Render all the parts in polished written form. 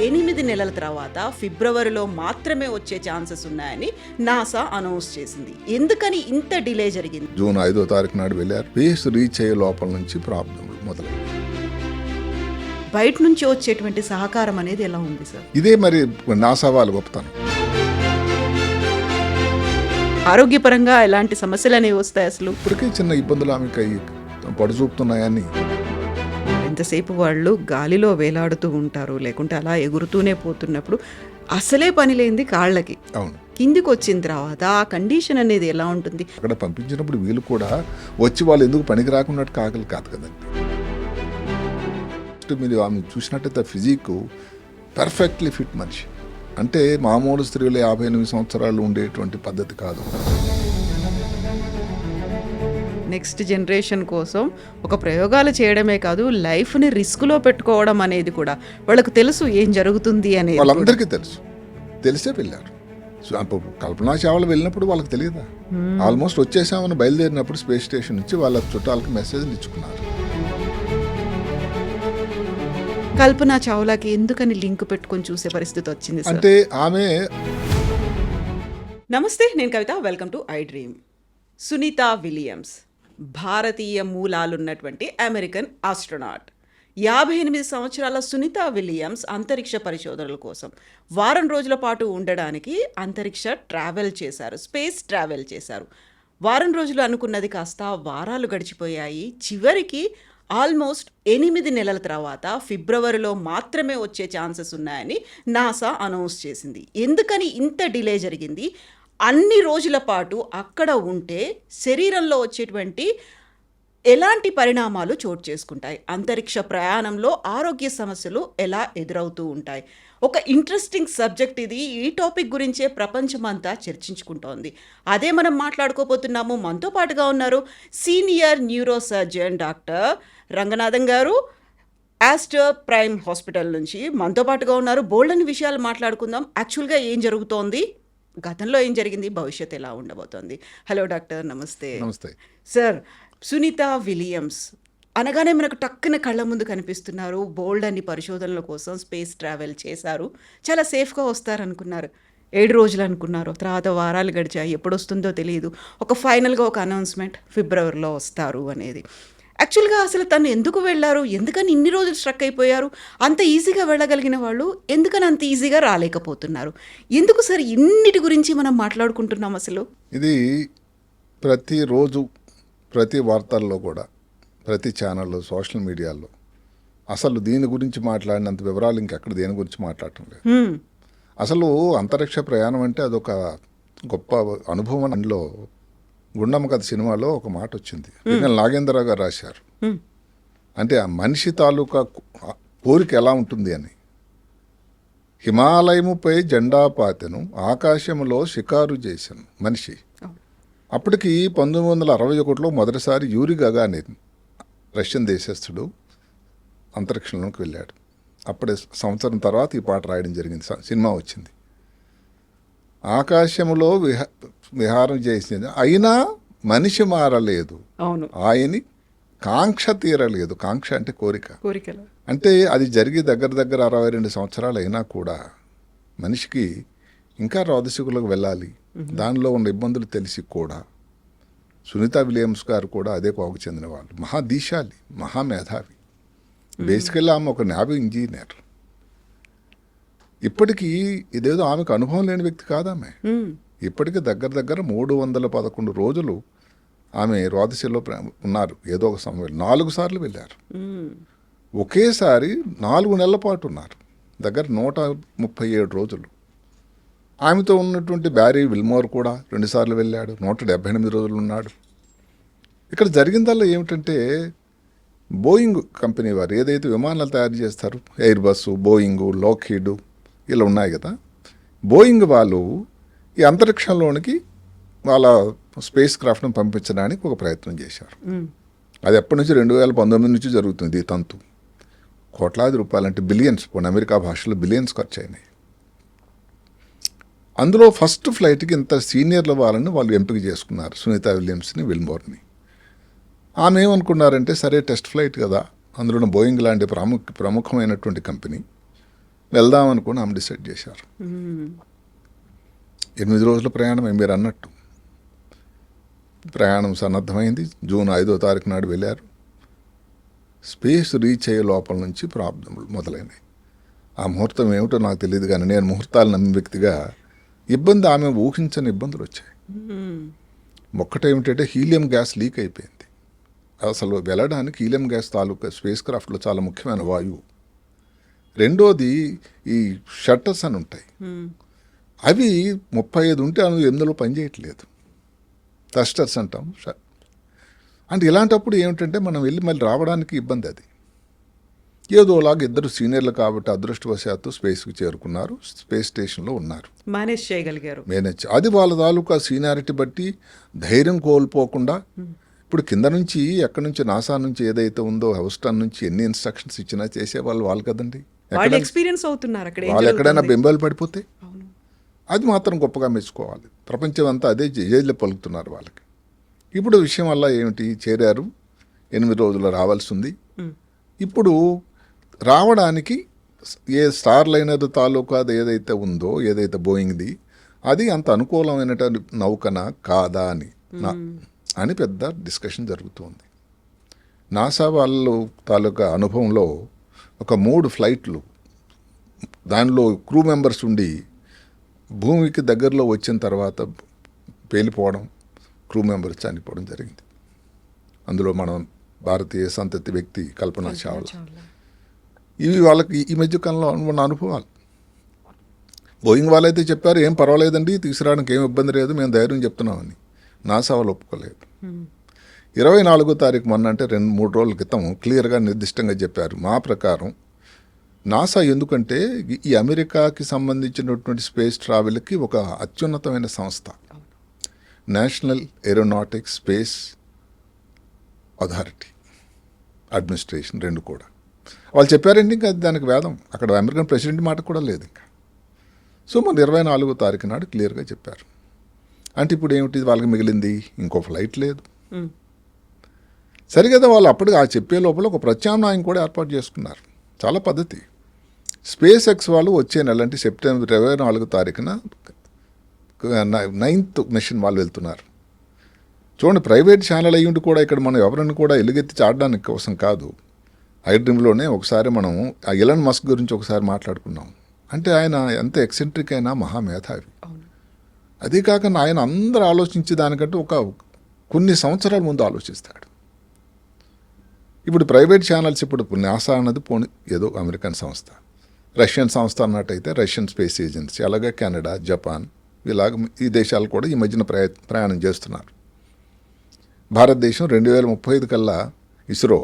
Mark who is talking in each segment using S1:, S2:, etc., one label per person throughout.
S1: 8 నెలల తర్వాత ఫిబ్రవరిలో మాత్రమే వచ్చే ఛాన్సెస్ ఉన్నాయని నాసా అనౌన్స్ చేసింది. ఎందుకని ఇంత డిలే జరిగింది?
S2: జూన్ 5వ తారీఖు నాడు వెళ్ళారు. స్పేస్ రీచ్ అయ్యే లోపల నుంచి ప్రాబ్లం మొదలైంది.
S1: బయట నుంచి వచ్చేటువంటి సహకారం అనేది ఎలా ఉంది సార్?
S2: ఇదే మరి నాసా వాళ్ళు గొప్పతనం.
S1: ఆరోగ్యపరంగా ఎలాంటి సమస్యలు అనేవి వస్తాయి అసలు?
S2: ఇప్పటికే చిన్న ఇబ్బందులు ఆమెకి పడుచూపుతున్నాయని.
S1: ఎంతసేపు వాళ్ళు గాలిలో వేలాడుతూ ఉంటారు, లేకుంటే అలా ఎగురుతూనే పోతున్నప్పుడు అసలే పని లేనిది కాళ్ళకి.
S2: అవును.
S1: కిందికి వచ్చిన తర్వాత ఆ కండిషన్ అనేది ఎలా ఉంటుంది?
S2: అక్కడ పంపించినప్పుడు వీళ్ళు కూడా వచ్చి వాళ్ళు ఎందుకు పనికి రాకున్నట్టు కాగలి కాదు కదండి. మీరు ఆమె చూసినట్టయితే ఫిజిక్ పర్ఫెక్ట్లీ ఫిట్ మనిషి. అంటే మామూలు స్త్రీలు 58 సంవత్సరాలు ఉండేటువంటి పద్ధతి కాదు.
S1: నెక్స్ట్ జనరేషన్ కోసం ఒక ప్రయోగాలు చేయడమే కాదు, లైఫ్ని రిస్క్లో పెట్టుకోవడం అనేది కూడా వాళ్ళకు తెలుసు ఏం జరుగుతుంది అనేది.
S2: వాళ్ళందరికీ తెలిసే వెళ్ళారు. కల్పనా చావ్లా వెళ్ళినప్పుడు వాళ్ళకి తెలియదా? ఆల్మోస్ట్ వచ్చేసామని బయలుదేరినప్పుడు స్పేస్ స్టేషన్ నుంచి వాళ్ళ చుట్టాలకి మెసేజ్లు ఇచ్చుకున్నారు.
S1: కల్పనా చావ్లాకి ఎందుకని లింక్ పెట్టుకొని చూసే పరిస్థితి వచ్చింది?
S2: అంటే ఆమె.
S1: నమస్తే, నేను Kavitha. Welcome to I Dream. Sunita Williams భారతీయ మూలాలున్నటువంటి అమెరికన్ ఆస్ట్రోనాట్. 58 సంవత్సరాల సునీత విలియమ్స్ అంతరిక్ష పరిశోధనల కోసం వారం రోజుల పాటు ఉండడానికి అంతరిక్ష ట్రావెల్ చేశారు, స్పేస్ ట్రావెల్ చేశారు. వారం రోజులు అనుకున్నది కాస్త వారాలు గడిచిపోయాయి. చివరికి ఆల్మోస్ట్ 8 నెలల తర్వాత ఫిబ్రవరిలో మాత్రమే వచ్చే ఛాన్సెస్ ఉన్నాయని నాసా అనౌన్స్ చేసింది. ఎందుకని ఇంత డిలే జరిగింది? అన్ని రోజుల పాటు అక్కడ ఉంటే శరీరంలో వచ్చేటువంటి ఎలాంటి పరిణామాలు చోటు చేసుకుంటాయి? అంతరిక్ష ప్రయాణంలో ఆరోగ్య సమస్యలు ఎలా ఎదురవుతూ ఉంటాయి? ఒక ఇంట్రెస్టింగ్ సబ్జెక్ట్ ఇది. ఈ టాపిక్ గురించే ప్రపంచమంతా చర్చించుకుంటోంది. అదే మనం మాట్లాడుకోబోతున్నాము. మనతో పాటుగా ఉన్నారు senior neuro surgeon doctor Ranganathan గారు, ఆస్టర్ ప్రైమ్ హాస్పిటల్ నుంచి మనతో పాటుగా ఉన్నారు. బోల్డని విషయాలు మాట్లాడుకుందాం. యాక్చువల్గా ఏం జరుగుతోంది, గతంలో ఏం జరిగింది, భవిష్యత్తు ఎలా ఉండబోతోంది. హలో డాక్టర్, నమస్తే.
S2: నమస్తే
S1: సార్. సునీత విలియమ్స్ అనగానే మనకు టక్కున కళ్ళ ముందు కనిపిస్తున్నారు. బోల్డ్ అన్ని పరిశోధనల కోసం స్పేస్ ట్రావెల్ చేశారు. చాలా సేఫ్గా వస్తారనుకున్నారు. 7 రోజులు అనుకున్నారు, తర్వాత వారాలు గడిచాయి. ఎప్పుడు వస్తుందో తెలియదు. ఒక ఫైనల్గా ఒక అనౌన్స్మెంట్, ఫిబ్రవరిలో వస్తారు అనేది. యాక్చువల్గా అసలు తను ఎందుకు వెళ్ళారు? ఎందుకని ఇన్ని రోజులు స్ట్రక్ అయిపోయారు? అంత ఈజీగా వెళ్ళగలిగిన వాళ్ళు ఎందుకని అంత ఈజీగా రాలేకపోతున్నారు? ఎందుకు సార్ ఇన్నిటి గురించి మనం మాట్లాడుకుంటున్నాం అసలు?
S2: ఇది ప్రతిరోజు ప్రతి వార్తల్లో కూడా, ప్రతి ఛానల్లో, సోషల్ మీడియాలో అసలు దీని గురించి మాట్లాడినంత వివరాలు ఇంకెక్కడ దేని గురించి మాట్లాడటం లేదు. అసలు అంతరిక్ష ప్రయాణం అంటే అదొక గొప్ప అనుభవం. అందులో గుండమ్మ కథ సినిమాలో ఒక మాట వచ్చింది, నాగేంద్రరావు గారు రాశారు. అంటే ఆ మనిషి తాలూకా కోరిక ఎలా ఉంటుంది అని. హిమాలయముపై జెండా పాతెను, ఆకాశంలో షికారు చేశాను మనిషి. అప్పటికి 1961లో మొదటిసారి యూరి గగారిన్ రష్యన్ దేశస్థుడు అంతరిక్షంలోకి వెళ్ళాడు. అప్పుడే సంవత్సరం తర్వాత ఈ పాట రాయడం జరిగింది, సినిమా వచ్చింది. ఆకాశంలో విహారం చేసింది, అయినా మనిషి మారలేదు, ఆయని కాంక్ష తీరలేదు. కాంక్ష అంటే కోరిక. అంటే అది జరిగి దగ్గర 62 సంవత్సరాలు అయినా కూడా మనిషికి ఇంకా రాజసికులకు వెళ్ళాలి. దానిలో ఉన్న ఇబ్బందులు తెలిసి కూడా. సునీత విలియమ్స్ గారు కూడా అదే కోవకు చెందిన వాళ్ళు. మహాదీశాలి, మహామేధావి. బేసికల్లీ ఆమె ఒక నావీ ఇంజనీర్. ఇప్పటికీ ఇదేదో ఆమెకు అనుభవం లేని వ్యక్తి కాదామె. ఇప్పటికీ దగ్గర 311 రోజులు ఆమె రోదశిలో ఉన్నారు. ఏదో ఒక సమయంలో 4 సార్లు వెళ్ళారు. ఒకేసారి 4 నెలల పాటు ఉన్నారు. దగ్గర 137 రోజులు. ఆమెతో ఉన్నటువంటి బ్యారీ విల్మోర్ కూడా 2 సార్లు వెళ్ళాడు. 178 రోజులు ఉన్నాడు. ఇక్కడ జరిగిందల్లా ఏమిటంటే, బోయింగ్ కంపెనీ వారు ఏదైతే విమానాలు తయారు చేస్తారు, ఎయిర్ బస్సు, బోయింగు, లోక్హీడ్ ఇలా ఉన్నాయి కదా, బోయింగ్ వాళ్ళు ఈ అంతరిక్షంలోనికి వాళ్ళ స్పేస్ క్రాఫ్ట్ను పంపించడానికి ఒక ప్రయత్నం చేశారు. అది ఎప్పటి నుంచి 2019 నుంచి జరుగుతుంది ఈ తంతు. కోట్లాది రూపాయలు, అంటే బిలియన్స్, పోనీ అమెరికా భాషలో బిలియన్స్ ఖర్చు అయినాయి. అందులో ఫస్ట్ ఫ్లైట్కి ఇంత సీనియర్ల వాళ్ళని వాళ్ళు ఎంపిక చేసుకున్నారు, సునీత విలియమ్స్ని, విల్మోర్ని. ఆమె ఏమనుకున్నారంటే, సరే టెస్ట్ ఫ్లైట్ కదా, అందులో బోయింగ్ లాంటి ప్రముఖమైనటువంటి కంపెనీ, వెళ్దాం అనుకుని ఆమె డిసైడ్ చేశారు. 8 రోజుల ప్రయాణం మీరు అన్నట్టు ప్రయాణం సన్నద్ధమైంది. జూన్ 5వ తారీఖు నాడు వెళ్ళారు. స్పేస్ రీచ్ అయ్యే లోపల నుంచి ప్రాబ్లమ్లు మొదలైనవి. ఆ ముహూర్తం ఏమిటో నాకు తెలియదు, కానీ నేను ముహూర్తాలు నమ్మిన వ్యక్తిగా ఇబ్బంది, ఆమె ఊహించని ఇబ్బందులు వచ్చాయి. ఒక్కటేమిటంటే హీలియం గ్యాస్ లీక్ అయిపోయింది. అసలు వెళ్ళడానికి హీలియం గ్యాస్ తాలూకా స్పేస్ క్రాఫ్ట్లో చాలా ముఖ్యమైన వాయువు. రెండోది ఈ షట్టర్స్ అని ఉంటాయి, అవి 35 ఉంటే అవి 8లో పనిచేయట్లేదు. థస్టర్స్ అంటాం. అంటే ఇలాంటప్పుడు ఏమిటంటే మనం వెళ్ళి మళ్ళీ రావడానికి ఇబ్బంది. అది ఏదోలాగా ఇద్దరు సీనియర్లు కాబట్టి అదృష్టవశాత్తు స్పేస్కి చేరుకున్నారు, స్పేస్ స్టేషన్లో ఉన్నారు,
S1: మేనేజ్ చేయగలిగారు.
S2: అది వాళ్ళ తాలూకా సీనియారిటీ బట్టి ధైర్యం కోల్పోకుండా. ఇప్పుడు కింద నుంచి ఎక్కడి నుంచి నాసా నుంచి ఏదైతే ఉందో హౌస్టన్ నుంచి ఎన్ని ఇన్స్ట్రక్షన్స్ ఇచ్చినా చేసేవాళ్ళు కదండి.
S1: వాళ్ళు ఎక్స్పీరియన్స్ అవుతున్నారు అక్కడ.
S2: వాళ్ళు ఎక్కడైనా బెంబాలు పడిపోతే అది మాత్రం గొప్పగా మెచ్చుకోవాలి. ప్రపంచం అంతా అదే జైల్లో పలుకుతున్నారు వాళ్ళకి. ఇప్పుడు విషయం వల్ల ఏమిటి, చేరారు, 8 రోజుల్లో రావాల్సి ఉంది. ఇప్పుడు రావడానికి ఏ స్టార్ లైనర్ తాలూకా అది ఏదైతే ఉందో, ఏదైతే బోయింగ్ది, అది అంత అనుకూలమైనటువంటి నౌకన కాదా అని పెద్ద డిస్కషన్ జరుగుతుంది. నాసా వాళ్ళు తాలూకా అనుభవంలో ఒక 3 ఫ్లైట్లు, దానిలో క్రూ మెంబర్స్ ఉండి భూమికి దగ్గరలో వచ్చిన తర్వాత పేలిపోవడం, క్రూ మెంబర్స్ చనిపోవడం జరిగింది. అందులో మనం భారతీయ సంతతి వ్యక్తి కల్పనా చావ్లా. ఇవి వాళ్ళకి ఈ మధ్య కాలంలో ఉన్న అనుభవాలు. బోయింగ్ వాళ్ళైతే చెప్పారు ఏం పర్వాలేదండి, తీసుకురావడానికి ఏం ఇబ్బంది లేదు, మేము ధైర్యం చెప్తున్నామని. నాసా వాళ్ళు ఒప్పుకోలేదు. 24వ తారీఖు మొన్న అంటే 2-3 రోజుల క్రితం క్లియర్గా నిర్దిష్టంగా చెప్పారు. మా ప్రకారం నాసా ఎందుకంటే ఈ అమెరికాకి సంబంధించినటువంటి స్పేస్ ట్రావెల్కి ఒక అత్యున్నతమైన సంస్థ, national aeronautics space authority administration, 2 కూడా. వాళ్ళు చెప్పారండి, ఇంకా దానికి వేదం. అక్కడ అమెరికన్ ప్రెసిడెంట్ మాట కూడా లేదు ఇంకా. సో మన 24వ తారీఖు నాడు క్లియర్గా చెప్పారు. అంటే ఇప్పుడు ఏమిటి వాళ్ళకి మిగిలింది, ఇంకో ఫ్లైట్ లేదు. సరిగదా, వాళ్ళు అప్పటికి ఆ చెప్పే లోపల ఒక ప్రత్యామ్నాయం కూడా ఏర్పాటు చేసుకున్నారు. చాలా పద్ధతి. స్పేస్ ఎక్స్ వాళ్ళు వచ్చే నెల అంటే సెప్టెంబర్ 24వ తారీఖున 9th మిషన్ వాళ్ళు వెళ్తున్నారు. చూడండి, ప్రైవేట్ ఛానల్ అయ్యుండి కూడా ఇక్కడ మనం ఎవరిని కూడా ఎలుగెత్తి చాడడానికి కోసం కాదు. ఐడ్రీమ్లోనే ఒకసారి మనం ఆ ఎలన్ మస్క్ గురించి ఒకసారి మాట్లాడుకున్నాం. అంటే ఆయన ఎంత ఎక్సెంట్రిక్ అయినా మహామేధావి. అదే కాక ఆయన అందరూ ఆలోచించే దానికంటే కొన్ని సంవత్సరాల ముందు ఆలోచిస్తాడు. ఇప్పుడు ప్రైవేట్ ఛానల్స్, ఇప్పుడు నాసా అన్నది ఏదో అమెరికన్ సంస్థ, రష్యన్ సంస్థ అన్నట్టయితే రష్యన్ స్పేస్ ఏజెన్సీ, అలాగే కెనడా, జపాన్, ఇలాగ ఈ దేశాలు కూడా ఈ మధ్యన ప్రయాణం చేస్తున్నారు. భారతదేశం 2035 కల్లా ఇస్రో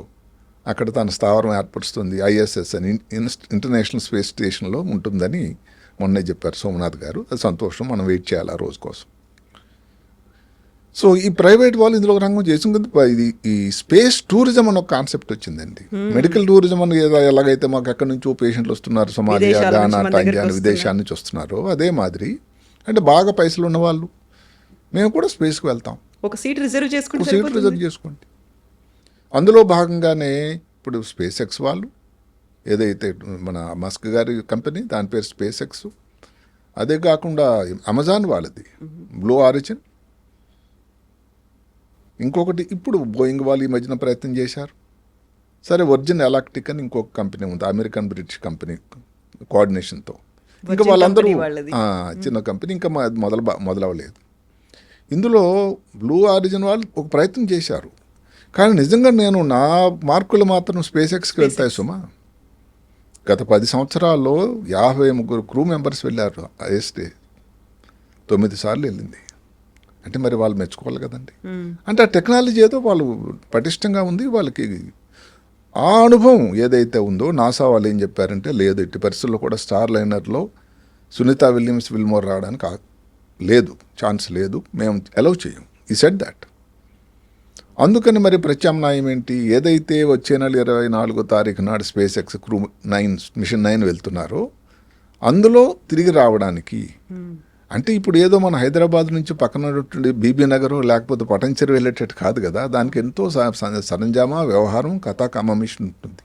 S2: అక్కడ తన స్థావరం ఏర్పరుస్తుంది, ISS అని ఇంటర్నేషనల్ స్పేస్ స్టేషన్లో ఉంటుందని మొన్నే చెప్పారు సోమనాథ్ గారు. అది సంతోషం, మనం వెయిట్ చేయాలి ఆ రోజు కోసం. సో ఈ ప్రైవేట్ వాళ్ళు ఇందులో రంగం చేసిన ఇది ఈ స్పేస్ టూరిజం అని ఒక కాన్సెప్ట్ వచ్చిందండి. మెడికల్ టూరిజం అని ఎలాగైతే మాకు ఎక్కడి నుంచో పేషెంట్లు వస్తున్నారు, సోమాలియా, గానా, టాంజానియా, విదేశాల నుంచి వస్తున్నారు, అదే మాదిరి అంటే బాగా పైసలు ఉన్న వాళ్ళు మేము కూడా స్పేస్కి వెళ్తాం,
S1: ఒక సీట్ రిజర్వ్
S2: చేసుకోండి. అందులో భాగంగానే ఇప్పుడు స్పేస్ ఎక్స్ వాళ్ళు ఏదైతే మన మస్క్ గారి కంపెనీ, దాని పేరు స్పేస్ ఎక్స్. అదే కాకుండా అమెజాన్ వాళ్ళది బ్లూ ఆరిజిన్, ఇంకొకటి ఇప్పుడు బోయింగ్ వాళ్ళు ఈ మధ్యన ప్రయత్నం చేశారు. సరే, వర్జిన్ ఎలాక్టిక్ అని ఇంకొక కంపెనీ ఉంది, అమెరికన్ బ్రిటిష్ కంపెనీ కోఆర్డినేషన్తో. ఇంకా వాళ్ళందరూ చిన్న కంపెనీ, ఇంకా మొదలవ్వలేదు. ఇందులో బ్లూ ఆరిజిన్ వాళ్ళు ఒక ప్రయత్నం చేశారు. కానీ నిజంగా నేను నా మార్కులు మాత్రం స్పేస్ ఎక్స్కి వెళ్తాయి సుమా. గత 10 సంవత్సరాల్లో 53 క్రూ మెంబర్స్ వెళ్ళారు. ఐఎస్టీ 9 సార్లు వెళ్ళింది. అంటే మరి వాళ్ళు మెచ్చుకోవాలి కదండి. అంటే ఆ టెక్నాలజీ ఏదో వాళ్ళు పటిష్టంగా ఉంది వాళ్ళకి. ఆ అనుభవం ఏదైతే ఉందో నాసా వాళ్ళు ఏం చెప్పారంటే, లేదు ఎట్టి పరిస్థితుల్లో కూడా స్టార్ లైనర్లో సునీతా విలియమ్స్-విల్మోర్ రావడానికి లేదు, ఛాన్స్ లేదు, మేము అలౌ చేయం. ఈ సెడ్ దాట్. అందుకని మరి ప్రత్యామ్నాయం ఏంటి, ఏదైతే వచ్చే నెల 24వ తారీఖు నాడు స్పేస్ ఎక్స్ క్రూ 9 మిషన్ 9 వెళ్తున్నారో అందులో తిరిగి రావడానికి, అంటే ఇప్పుడు ఏదో మన హైదరాబాద్ నుంచి పక్కన బీబీ నగర్ లేకపోతే పటంచెరు వెళ్ళేటట్టు కాదు కదా. దానికి ఎంతో సరంజామా, వ్యవహారం, కథా కమమిషన్ ఉంటుంది.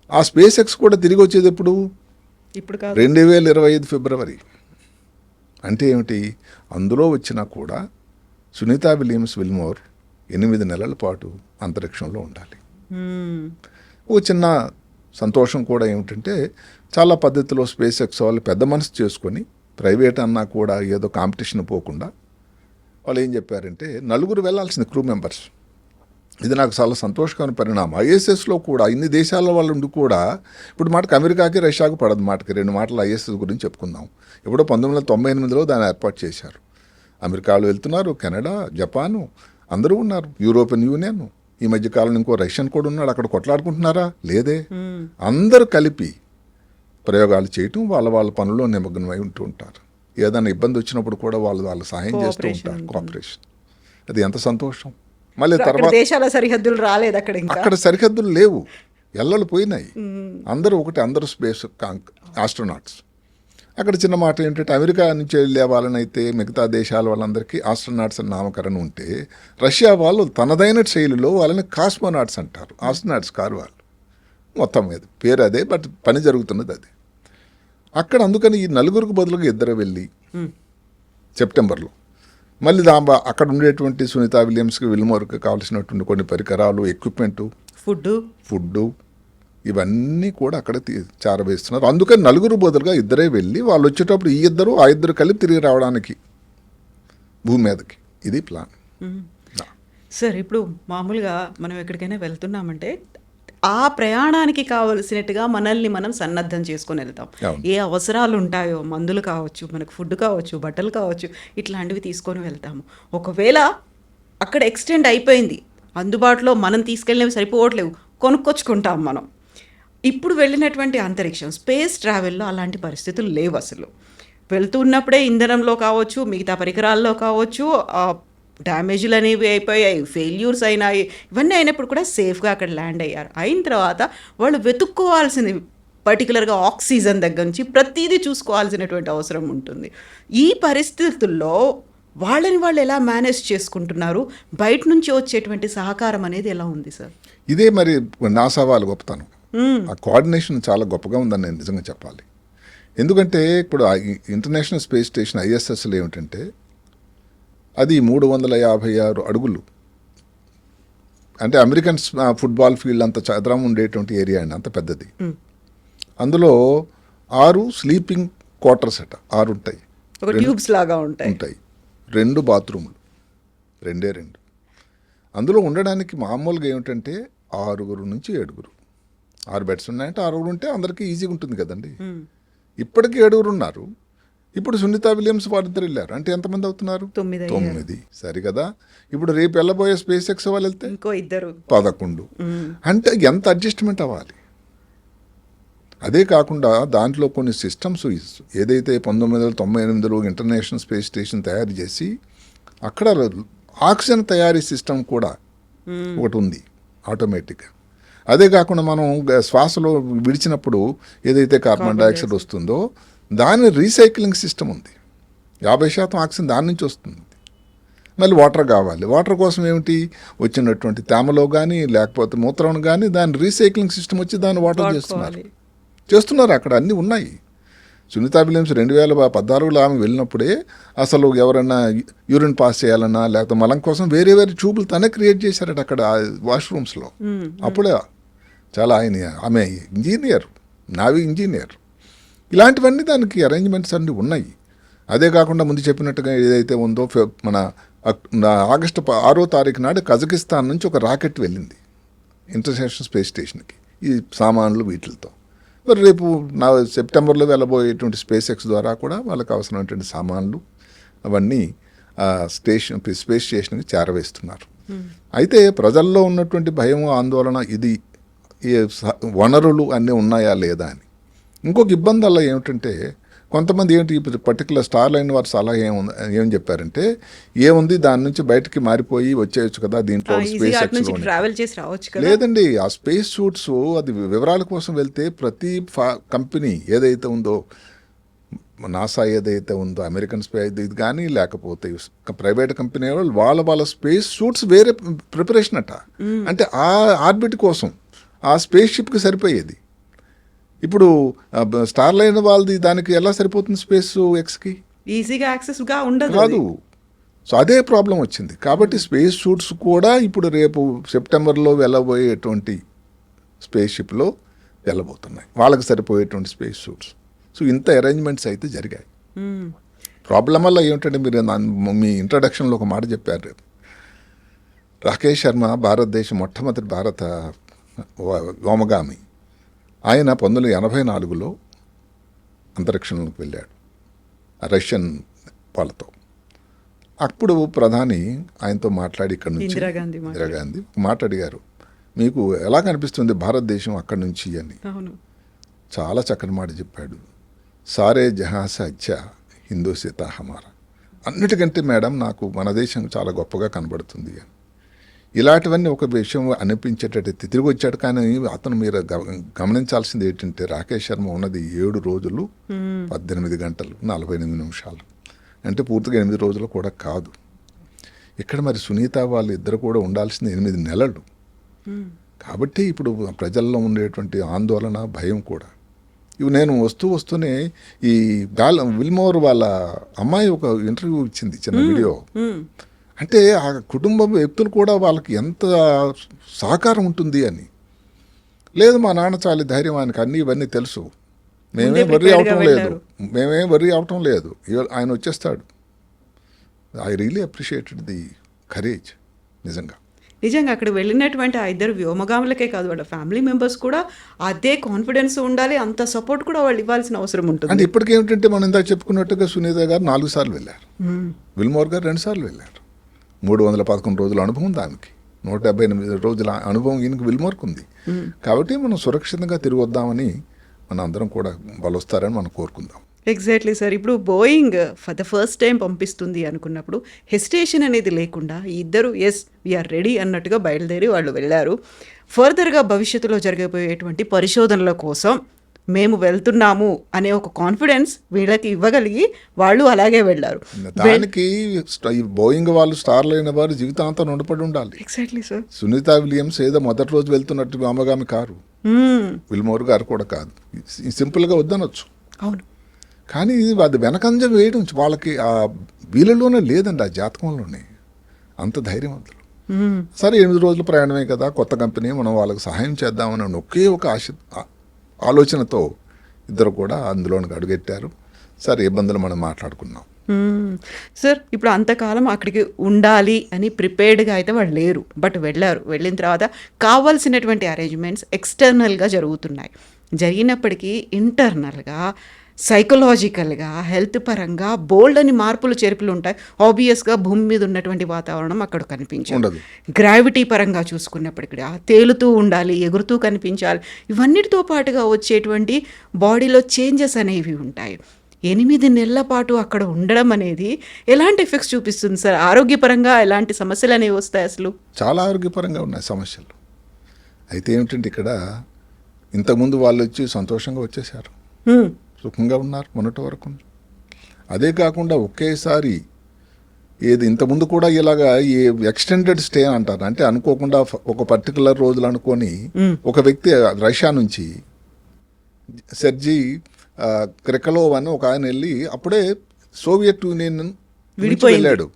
S2: ఆ స్పేస్ ఎక్స్ కూడా తిరిగి వచ్చేది ఎప్పుడు
S1: ఇప్పుడు కాదు.
S2: 2025 ఫిబ్రవరి. అంటే ఏమిటి? అందులో వచ్చినా కూడా సునీతా విలియమ్స్-విల్మోర్ 8 నెలల పాటు అంతరిక్షంలో ఉండాలి. ఓ చిన్న సంతోషం కూడా ఏమిటంటే, చాలా పద్ధతిలో స్పేస్ ఎక్స్ వాళ్ళు పెద్ద మనసు చేసుకొని, ప్రైవేట్ అన్నా కూడా ఏదో కాంపిటీషన్ పోకుండా వాళ్ళు ఏం చెప్పారంటే, 4 వెళ్ళాల్సింది క్రూ మెంబర్స్. ఇది నాకు చాలా సంతోషకరమైన పరిణామం. ఐఎస్ఎస్లో కూడా ఇన్ని దేశాల వాళ్ళు ఉండి కూడా, ఇప్పుడు మాటకు అమెరికాకి రష్యాకు పడదు, మాటకి 2 మాటలు ఐఎస్ఎస్ గురించి చెప్పుకుందాం. ఎప్పుడో 1998లో దాన్ని ఏర్పాటు చేశారు. అమెరికాలో వెళ్తున్నారు, కెనడా, జపాను అందరూ ఉన్నారు, యూరోపియన్ యూనియన్, ఈ మధ్యకాలంలో ఇంకో రష్యన్ కూడా ఉన్నాడు. అక్కడ కొట్లాడుకుంటున్నారా? లేదే. అందరూ కలిపి ప్రయోగాలు చేయటం, వాళ్ళ పనుల్లో నిమగ్నమై ఉంటూ ఉంటారు. ఏదైనా ఇబ్బంది వచ్చినప్పుడు కూడా వాళ్ళు సహాయం చేస్తూ ఉంటారు. కోఆపరేషన్. అది ఎంత సంతోషం. మళ్ళీ తర్వాత
S1: దేశాల సరిహద్దులు రాలేదు
S2: అక్కడ సరిహద్దులు లేవు, ఎల్లలు పోయినాయి. అందరూ ఒకటి, అందరూ స్పేస్ ఆస్ట్రోనాట్స్. అక్కడ చిన్న మాట ఏంటంటే, అమెరికా నుంచి వెళ్ళే వాళ్ళనైతే మిగతా దేశాల వాళ్ళందరికీ ఆస్ట్రోనాట్స్ అని నామకరణం ఉంటే, రష్యా వాళ్ళు తనదైన శైలిలో వాళ్ళని కాస్మోనాట్స్ అంటారు. ఆస్ట్రోనాట్స్ కారు వాళ్ళు. మొత్తం మీద పేరు అదే, బట్ పని జరుగుతున్నది అదే. అక్కడ అందుకని ఈ 4 బదులుగా 2 వెళ్ళి సెప్టెంబర్లో మళ్ళీ అక్కడ ఉండేటువంటి సునీతా విలియమ్స్-విల్మోర్కి కావాల్సినటువంటి కొన్ని పరికరాలు, ఎక్విప్మెంటు, ఫుడ్డు ఇవన్నీ కూడా అక్కడ చేరవేస్తున్నారు. అందుకని 4 బదులుగా 2 వెళ్ళి వాళ్ళు వచ్చేటప్పుడు ఈ 2 కలిపి తిరిగి రావడానికి భూమి మీదకి. ఇది ప్లాన్.
S1: సార్, ఇప్పుడు మామూలుగా మనం ఎక్కడికైనా వెళ్తున్నామంటే ఆ ప్రయాణానికి కావలసినట్టుగా మనల్ని మనం సన్నద్ధం చేసుకొని వెళ్తాం. ఏ అవసరాలు ఉంటాయో, మందులు కావచ్చు, మనకు ఫుడ్ కావచ్చు, బట్టలు కావచ్చు, ఇట్లాంటివి తీసుకొని వెళ్తాము. ఒకవేళ అక్కడ ఎక్స్టెండ్ అయిపోయింది, అందుబాటులో మనం తీసుకెళ్ళినవి సరిపోవట్లేవు, కొనుక్కొచ్చుకుంటాం మనం. ఇప్పుడు వెళ్ళినటువంటి అంతరిక్షం స్పేస్ ట్రావెల్లో అలాంటి పరిస్థితులు లేవు అసలు. వెళ్తున్నప్పుడే ఇంధనంలో కావచ్చు, మిగతా పరికరాల్లో కావచ్చు, డ్యామేజ్లు అనేవి అయిపోయాయి, ఫెయిల్యూర్స్ అయినాయి. ఇవన్నీ అయినప్పుడు కూడా సేఫ్గా అక్కడ ల్యాండ్ అయ్యారు. అయిన తర్వాత వాళ్ళు వెతుక్కోవాల్సింది, పర్టికులర్గా ఆక్సిజన్ దగ్గర నుంచి ప్రతిదీ చూసుకోవాల్సినటువంటి అవసరం ఉంటుంది. ఈ పరిస్థితుల్లో వాళ్ళు ఎలా మేనేజ్ చేసుకుంటున్నారు? బయట నుంచి వచ్చేటువంటి సహకారం అనేది ఎలా ఉంది సార్?
S2: ఇదే మరి నాసా వాళ్ళు గొప్పతనం. ఆ కోఆర్డినేషన్ చాలా గొప్పగా ఉందని నేను నిజంగా చెప్పాలి. ఎందుకంటే ఇప్పుడు ఇంటర్నేషనల్ స్పేస్ స్టేషన్ ఐఎస్ఎస్లో ఏమిటంటే, అది 356 అడుగులు. అంటే అమెరికన్ ఫుట్బాల్ ఫీల్డ్ అంత చదరం ఉండేటువంటి ఏరియా అండి, అంత పెద్దది. అందులో 6 స్లీపింగ్ క్వార్టర్స్ 6 ఉంటాయి.
S1: ట్యూబ్స్ లాగా ఉంటాయి.
S2: 2 బాత్రూములు, 2 అందులో ఉండడానికి మామూలుగా ఏమిటంటే 6 నుంచి 7. 6 బెడ్స్ ఉన్నాయంటే 6 ఉంటే అందరికీ ఈజీగా ఉంటుంది కదండి. ఇప్పటికీ 7 ఉన్నారు. ఇప్పుడు సునీతా విలియమ్స్ వారిద్దరు వెళ్ళారు అంటే ఎంతమంది అవుతున్నారు? 9. సరి కదా. ఇప్పుడు రేపు వెళ్ళబోయే స్పేస్ ఎక్స్ వాళ్ళు వెళ్తే
S1: ఇంకో
S2: 11. అంటే ఎంత అడ్జస్ట్మెంట్ అవ్వాలి. అదే కాకుండా దాంట్లో కొన్ని సిస్టమ్స్, ఏదైతే 1998లో ఇంటర్నేషనల్ స్పేస్ స్టేషన్ తయారు చేసి అక్కడ ఆక్సిజన్ తయారీ సిస్టమ్ కూడా ఒకటి ఉంది ఆటోమేటిక్గా. అదే కాకుండా మనం శ్వాసలో విడిచినప్పుడు ఏదైతే కార్బన్ డైఆక్సైడ్ వస్తుందో దాని రీసైక్లింగ్ సిస్టమ్ ఉంది. 50% ఆక్సిజన్ దాని నుంచి వస్తుంది. మళ్ళీ వాటర్ కావాలి. వాటర్ కోసం ఏమిటి, వచ్చినటువంటి తేమలో కానీ లేకపోతే మూత్రం కానీ దాని రీసైక్లింగ్ సిస్టమ్ వచ్చి దాన్ని వాటర్ చేస్తున్నారు. అక్కడ అన్నీ ఉన్నాయి. సునీతా విలియమ్స్ 2014లో ఆమె వెళ్ళినప్పుడే అసలు ఎవరైనా యూరిన్ పాస్ చేయాలన్నా లేకపోతే మలం కోసం వేరే ట్యూబులు తనే క్రియేట్ చేశారట అక్కడ వాష్రూమ్స్లో. అప్పుడే చాలా ఆమె ఇంజనీర్, నావీ ఇంజనీర్. ఇలాంటివన్నీ దానికి అరేంజ్మెంట్స్ అన్నీ ఉన్నాయి. అదే కాకుండా ముందు చెప్పినట్టుగా ఏదైతే ఉందో, మన ఆగస్టు 6వ తారీఖు నాడు కజకిస్తాన్ నుంచి ఒక రాకెట్ వెళ్ళింది ఇంటర్నేషనల్ స్పేస్ స్టేషన్కి ఈ సామాన్లు వీటితో. మరి రేపు సెప్టెంబర్లో వెళ్ళబోయేటువంటి స్పేస్ ఎక్స్ ద్వారా కూడా వాళ్ళకి అవసరమైనటువంటి సామాన్లు అవన్నీ స్పేస్ స్టేషన్కి చేరవేస్తున్నారు. అయితే ప్రజల్లో ఉన్నటువంటి భయం, ఆందోళన, ఇది ఈ వనరులు అన్నీ ఉన్నాయా లేదా అని. ఇంకొక ఇబ్బంది అలా ఏమిటంటే, కొంతమంది ఏంటి పర్టికులర్ స్టార్ లైన్ వారు సలహా ఏం చెప్పారంటే, ఏముంది దాని నుంచి బయటకి మారిపోయి వచ్చేయచ్చు కదా దీంట్లో స్పేస్ ఎక్స్. లేదండి, ఆ స్పేస్ సూట్స్ అది వివరాల కోసం వెళ్తే ప్రతి కంపెనీ ఏదైతే ఉందో, నాసా ఏదైతే ఉందో, అమెరికన్ స్పేస్ ఇది కానీ లేకపోతే ప్రైవేట్ కంపెనీ వాళ్ళ స్పేస్ సూట్స్ వేరే ప్రిపరేషన్ అంటే ఆ ఆర్బిట్ కోసం ఆ స్పేస్ షిప్కి సరిపోయేది. ఇప్పుడు స్టార్ లైన్ వాళ్ళది దానికి ఎలా సరిపోతుంది స్పేస్ ఎక్స్కి?
S1: ఈజీగా యాక్సెస్గా ఉండదు
S2: కాదు. సో అదే ప్రాబ్లం వచ్చింది. కాబట్టి స్పేస్ షూట్స్ కూడా ఇప్పుడు రేపు సెప్టెంబర్లో వెళ్ళబోయేటువంటి స్పేస్ షిప్లో వెళ్ళబోతున్నాయి, వాళ్ళకి సరిపోయేటువంటి స్పేస్ షూట్స్. సో ఇంత అరేంజ్మెంట్స్ అయితే జరిగాయి. ప్రాబ్లం వల్ల ఏమిటంటే మీరు మీ ఇంట్రడక్షన్లో ఒక మాట చెప్పారు. రాకేష్ శర్మ భారతదేశం మొట్టమొదటి భారత వ్యోమగామి. ఆయన 1984లో అంతరిక్షంలోకి వెళ్ళాడు రష్యన్ వాళ్ళతో. అప్పుడు ప్రధాని ఆయనతో మాట్లాడి ఇక్కడ నుంచి ఇందిరాగాంధీ మాట్లాడిగారు, మీకు ఎలా కనిపిస్తుంది భారతదేశం అక్కడి నుంచి అని. చాలా చక్కని మాట చెప్పాడు. సారే జహాస అచ్చా హిందూసితా హమారా. అన్నిటికంటే మేడం నాకు మన దేశం చాలా గొప్పగా కనబడుతుంది అని. ఇలాంటివన్నీ ఒక విషయం అనిపించేటట్టు తిరిగి వచ్చాడు. కానీ అతను మీరు గమనించాల్సింది ఏంటంటే రాకేష్ శర్మ ఉన్నది 7 రోజులు 18 గంటలు 48 నిమిషాలు, అంటే పూర్తిగా 8 రోజులు కూడా కాదు. ఇక్కడ మరి సునీత వాళ్ళు ఇద్దరు కూడా ఉండాల్సింది 8 నెలలు. కాబట్టి ఇప్పుడు ప్రజల్లో ఉండేటువంటి ఆందోళన, భయం కూడా. ఇవి నేను వస్తూనే ఈ విల్మోర్ వాళ్ళ అమ్మాయి ఒక ఇంటర్వ్యూ ఇచ్చింది, చిన్న వీడియో. అంటే ఆ కుటుంబ వ్యక్తులు కూడా వాళ్ళకి ఎంత సహకారం ఉంటుంది అని. లేదు మా నాన్న చాలా ధైర్యం, ఆయనకు అన్నీ ఇవన్నీ తెలుసు, మేమేం వర్రీ అవటం లేదు, ఆయన వచ్చేస్తాడు. I really appreciated the courage.
S1: నిజంగా అక్కడ వెళ్ళినటువంటి ఆ ఇద్దరు వ్యోమగాములకే కాదు, వాళ్ళ ఫ్యామిలీ మెంబర్స్ కూడా అదే కాన్ఫిడెన్స్ ఉండాలి, అంత సపోర్ట్ కూడా వాళ్ళు ఇవ్వాల్సిన అవసరం ఉంటుంది.
S2: అంటే ఇప్పటికేమిటంటే మనం ఇందాక చెప్పుకున్నట్టుగా సునీత గారు 4 సార్లు వెళ్ళారు, విల్మోర్ గారు 2 సార్లు వెళ్ళారు. 311 రోజుల అనుభవం దానికి, 178 రోజుల అనుభవం ఈయనకి విల్మోర్కి ఉంది. కాబట్టి మనం సురక్షితంగా తిరిగి వద్దామని మన అందరం కూడా వాళ్ళు వస్తారని మనం కోరుకుందాం.
S1: Exactly sir. ఇప్పుడు Boeing for the first time పంపిస్తుంది అనుకున్నప్పుడు హెసిటేషన్ అనేది లేకుండా ఈ ఇద్దరు ఎస్ వీఆర్ రెడీ అన్నట్టుగా బయలుదేరి వాళ్ళు వెళ్ళారు. ఫర్దర్గా భవిష్యత్తులో జరగబోయేటువంటి పరిశోధనల కోసం మేము వెళ్తున్నాము అనే ఒక కాన్ఫిడెన్స్ వీళ్ళకి ఇవ్వగలిగి వాళ్ళు అలాగే వెళ్ళారు.
S2: దానికి బోయింగ్ వాళ్ళు స్టార్లు అయిన వారు జీవితాంతం ఉండపడి ఉండాలి.
S1: Exactly sir.
S2: సునీత విలియమ్స్ ఏదో మొదటి రోజు వెళ్తున్నట్టు వ్యోమగామి కారు, విల్మోర్ గారు కూడా కాదు. సింపుల్గా వద్దనొచ్చు,
S1: అవును,
S2: కానీ అది వెనకంజం వేయడం వాళ్ళకి ఆ వీళ్ళలోనే లేదండి, ఆ జాతకంలోనే అంత ధైర్యవంతులు. సరే 8 రోజుల ప్రయాణమే కదా, కొత్త కంపెనీ, మనం వాళ్ళకి సహాయం చేద్దామని ఒకే ఒక ఆలోచనతో ఇద్దరు కూడా అందులోనికి అడుగెట్టారు. సరే ఇబ్బందులు మనం మాట్లాడుకున్నాం.
S1: సార్ ఇప్పుడు అంతకాలం అక్కడికి ఉండాలి అని ప్రిపేర్డ్గా అయితే వాళ్ళు లేరు, బట్ వెళ్ళారు. వెళ్ళిన తర్వాత కావాల్సినటువంటి అరేంజ్మెంట్స్ ఎక్స్టర్నల్గా జరుగుతున్నాయి. జరిగినప్పటికీ ఇంటర్నల్గా, సైకలాజికల్గా, హెల్త్ పరంగా బోల్డ్ అని మార్పులు చేర్పులు ఉంటాయి. ఆబ్వియస్గా భూమి మీద ఉన్నటువంటి వాతావరణం అక్కడ కనిపించదు. గ్రావిటీ పరంగా చూసుకున్నప్పటికీ తేలుతూ ఉండాలి, ఎగురుతూ కనిపించాలి. ఇవన్నిటితో పాటుగా వచ్చేటువంటి బాడీలో చేంజెస్ అనేవి ఉంటాయి. 8 నెలల పాటు అక్కడ ఉండడం అనేది ఎలాంటి ఎఫెక్ట్స్ చూపిస్తుంది సార్? ఆరోగ్యపరంగా ఎలాంటి సమస్యలు అనేవి వస్తాయి? అసలు చాలా
S2: ఆరోగ్యపరంగా ఉన్నాయి సమస్యలు. అయితే ఏమిటంటే ఇక్కడ ఇంతకుముందు వాళ్ళు వచ్చి సంతోషంగా వచ్చేసారు, సుఖంగా ఉన్నారు మొన్నటి వరకు. అదే కాకుండా ఒకేసారి ఏది ఇంతకుముందు కూడా ఇలాగా ఈ ఎక్స్టెండెడ్ స్టే అంటారు, అంటే అనుకోకుండా ఒక పర్టికులర్ రోజులు అనుకొని ఒక వ్యక్తి రష్యా నుంచి సెర్జీ క్రికలోవ్ అని ఒక ఆయన వెళ్ళి అప్పుడే సోవియట్ యూనియన్ వెళ్ళాడు.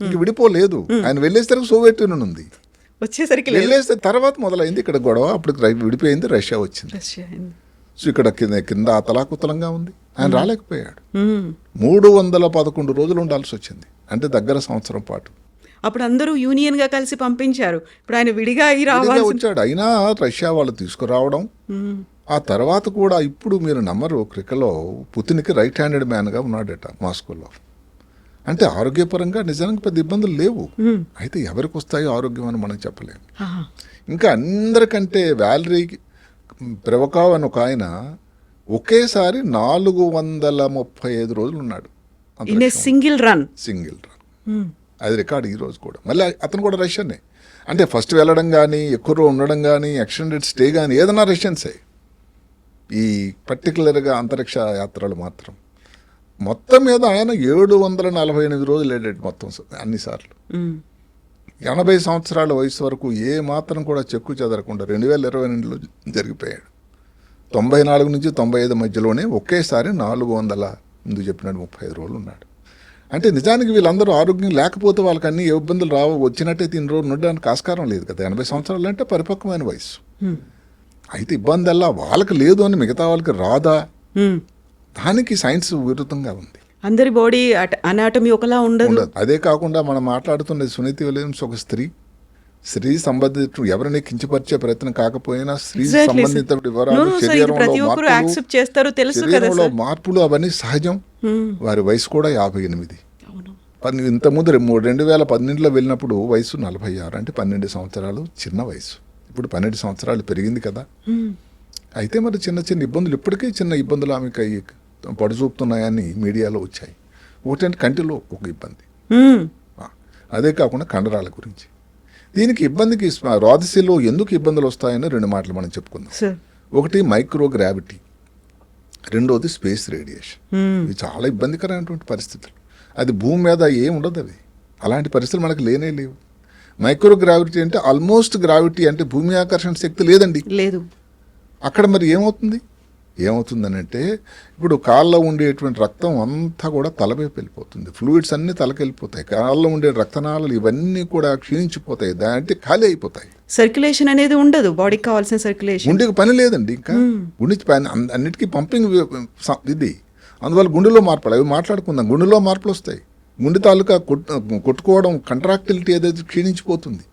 S2: ఇంక విడిపోలేదు, ఆయన వెళ్ళేసరికి సోవియట్ యూనియన్ ఉంది,
S1: వచ్చేసరికి
S2: వెళ్ళేస్తే తర్వాత మొదలైంది ఇక్కడ గొడవ. అప్పుడు విడిపోయింది, రష్యా వచ్చింది. సో ఇక్కడ కింద అతలాకుతలంగా ఉంది, ఆయన రాలేకపోయాడు. 311 రోజులు ఉండాల్సి వచ్చింది, అంటే దగ్గర సంవత్సరం పాటు.
S1: అప్పుడు అందరూ యూనియన్ గా కలిసి పంపించారు, ఇప్పుడు ఆయన విడిగా
S2: వచ్చాడు. అయినా రష్యా వాళ్ళు తీసుకురావడం, ఆ తర్వాత కూడా ఇప్పుడు మీరు నమ్మరు, క్రికలో పుతిన్కి రైట్ హ్యాండెడ్ మ్యాన్గా ఉన్నాడట మాస్కోలో. అంటే ఆరోగ్యపరంగా నిజంగా పెద్ద ఇబ్బందులు లేవు. అయితే ఎవరికి వస్తాయో ఆరోగ్యం అని మనం చెప్పలేము. ఇంకా అందరికంటే వ్యాలరీ ప్రెవకావ్ అని ఒక ఆయన ఒకేసారి 435 రోజులు ఉన్నాడు
S1: సింగిల్ రన్.
S2: అది రికార్డు ఈ రోజు కూడా. మళ్ళీ అతను కూడా రష్యనే. అంటే ఫస్ట్ వెళ్ళడం కానీ, ఎక్కువ రోజు ఉండడం కానీ, ఎక్స్టెండెడ్ స్టే కానీ ఏదైనా రష్యన్సే. ఈ పర్టికులర్గా అంతరిక్ష యాత్రలు మాత్రం మొత్తం మీద ఆయన 748 రోజులు వెళ్ళాడు మొత్తం అన్నిసార్లు. 80 సంవత్సరాల వయసు వరకు ఏ మాత్రం కూడా చెక్కు చెదరకుండా 2022లో జరిగిపోయాడు. 94 నుంచి 95 మధ్యలోనే ఒకేసారి 400 ముందు చెప్పినట్టు 35 రోజులు ఉన్నాడు. అంటే నిజానికి వీళ్ళందరూ ఆరోగ్యం లేకపోతే వాళ్ళకి అన్ని ఇబ్బందులు వచ్చినట్టయితే ఇన్ని రోజులు ఉండడానికి ఆస్కారం లేదు కదా. 80 సంవత్సరాలు అంటే పరిపక్వమైన వయసు. అయితే ఇబ్బంది అలా వాళ్ళకి లేదు అని మిగతా వాళ్ళకి రాదా, దానికి సైన్స్ విరుద్ధంగా ఉంది.
S1: అందరి బాడీ అనాటమీ ఒకలా ఉండదు.
S2: అదే కాకుండా మనం మాట్లాడుతున్నది సునీత విలియమ్స్ ఒక స్త్రీ సంబంధిత ఎవరిని కించపరిచే ప్రయత్నం కాకపోయినా స్త్రీ సంబంధిత వివరాలు, శరీరంలో మార్పులు అవన్నీ సహజం. వారి వయసు కూడా 58. ఇంతకుముందు 2018లో వెళ్ళినప్పుడు వయసు 46, అంటే 12 సంవత్సరాలు చిన్న వయసు. ఇప్పుడు 12 సంవత్సరాలు పెరిగింది కదా. అయితే మరి చిన్న చిన్న ఇబ్బందులు, ఇప్పటికీ చిన్న ఇబ్బందులు ఆమెకి పడుచూపుతున్నాయని మీడియాలో వచ్చాయి. ఒకటంటే కంటిలో ఒక ఇబ్బంది, అదే కాకుండా కండరాల గురించి. దీనికి ఇబ్బందికి రాదిశలో ఎందుకు ఇబ్బందులు వస్తాయని 2 మాటలు మనం చెప్పుకుందాం. ఒకటి మైక్రోగ్రావిటీ, రెండోది స్పేస్ రేడియేషన్. ఇవి చాలా ఇబ్బందికరమైనటువంటి పరిస్థితులు. అది భూమి మీద ఏం ఉండదు, అవి అలాంటి పరిస్థితులు మనకు లేనే లేవు. మైక్రోగ్రావిటీ అంటే ఆల్మోస్ట్ గ్రావిటీ, అంటే భూమి ఆకర్షణ శక్తి లేదండి, లేదు. అక్కడ మరి ఏమవుతుందని అంటే ఇప్పుడు కాళ్ళలో ఉండేటువంటి రక్తం అంతా కూడా తలవైపు వెళ్ళిపోతుంది. ఫ్లూయిడ్స్ అన్నీ తలకి వెళ్ళిపోతాయి. కాళ్ళలో ఉండే రక్తనాళాలు ఇవన్నీ కూడా క్షీణించిపోతాయి, అంటే ఖాళీ అయిపోతాయి.
S1: సర్క్యులేషన్ అనేది ఉండదు, బాడీకి కావాల్సిన సర్క్యులేషన్.
S2: గుండెకి పని లేదండి, ఇంకా గుండె పని అన్నిటికీ పంపింగ్ ఇది. అందువల్ల గుండెలో మార్పులు, అవి మాట్లాడుకుందాం. గుండెలో మార్పులు వస్తాయి. గుండె తాలూకా కొట్టుకోవడం, కంట్రాక్టిలిటీ ఏదైతే క్షీణించిపోతుంది.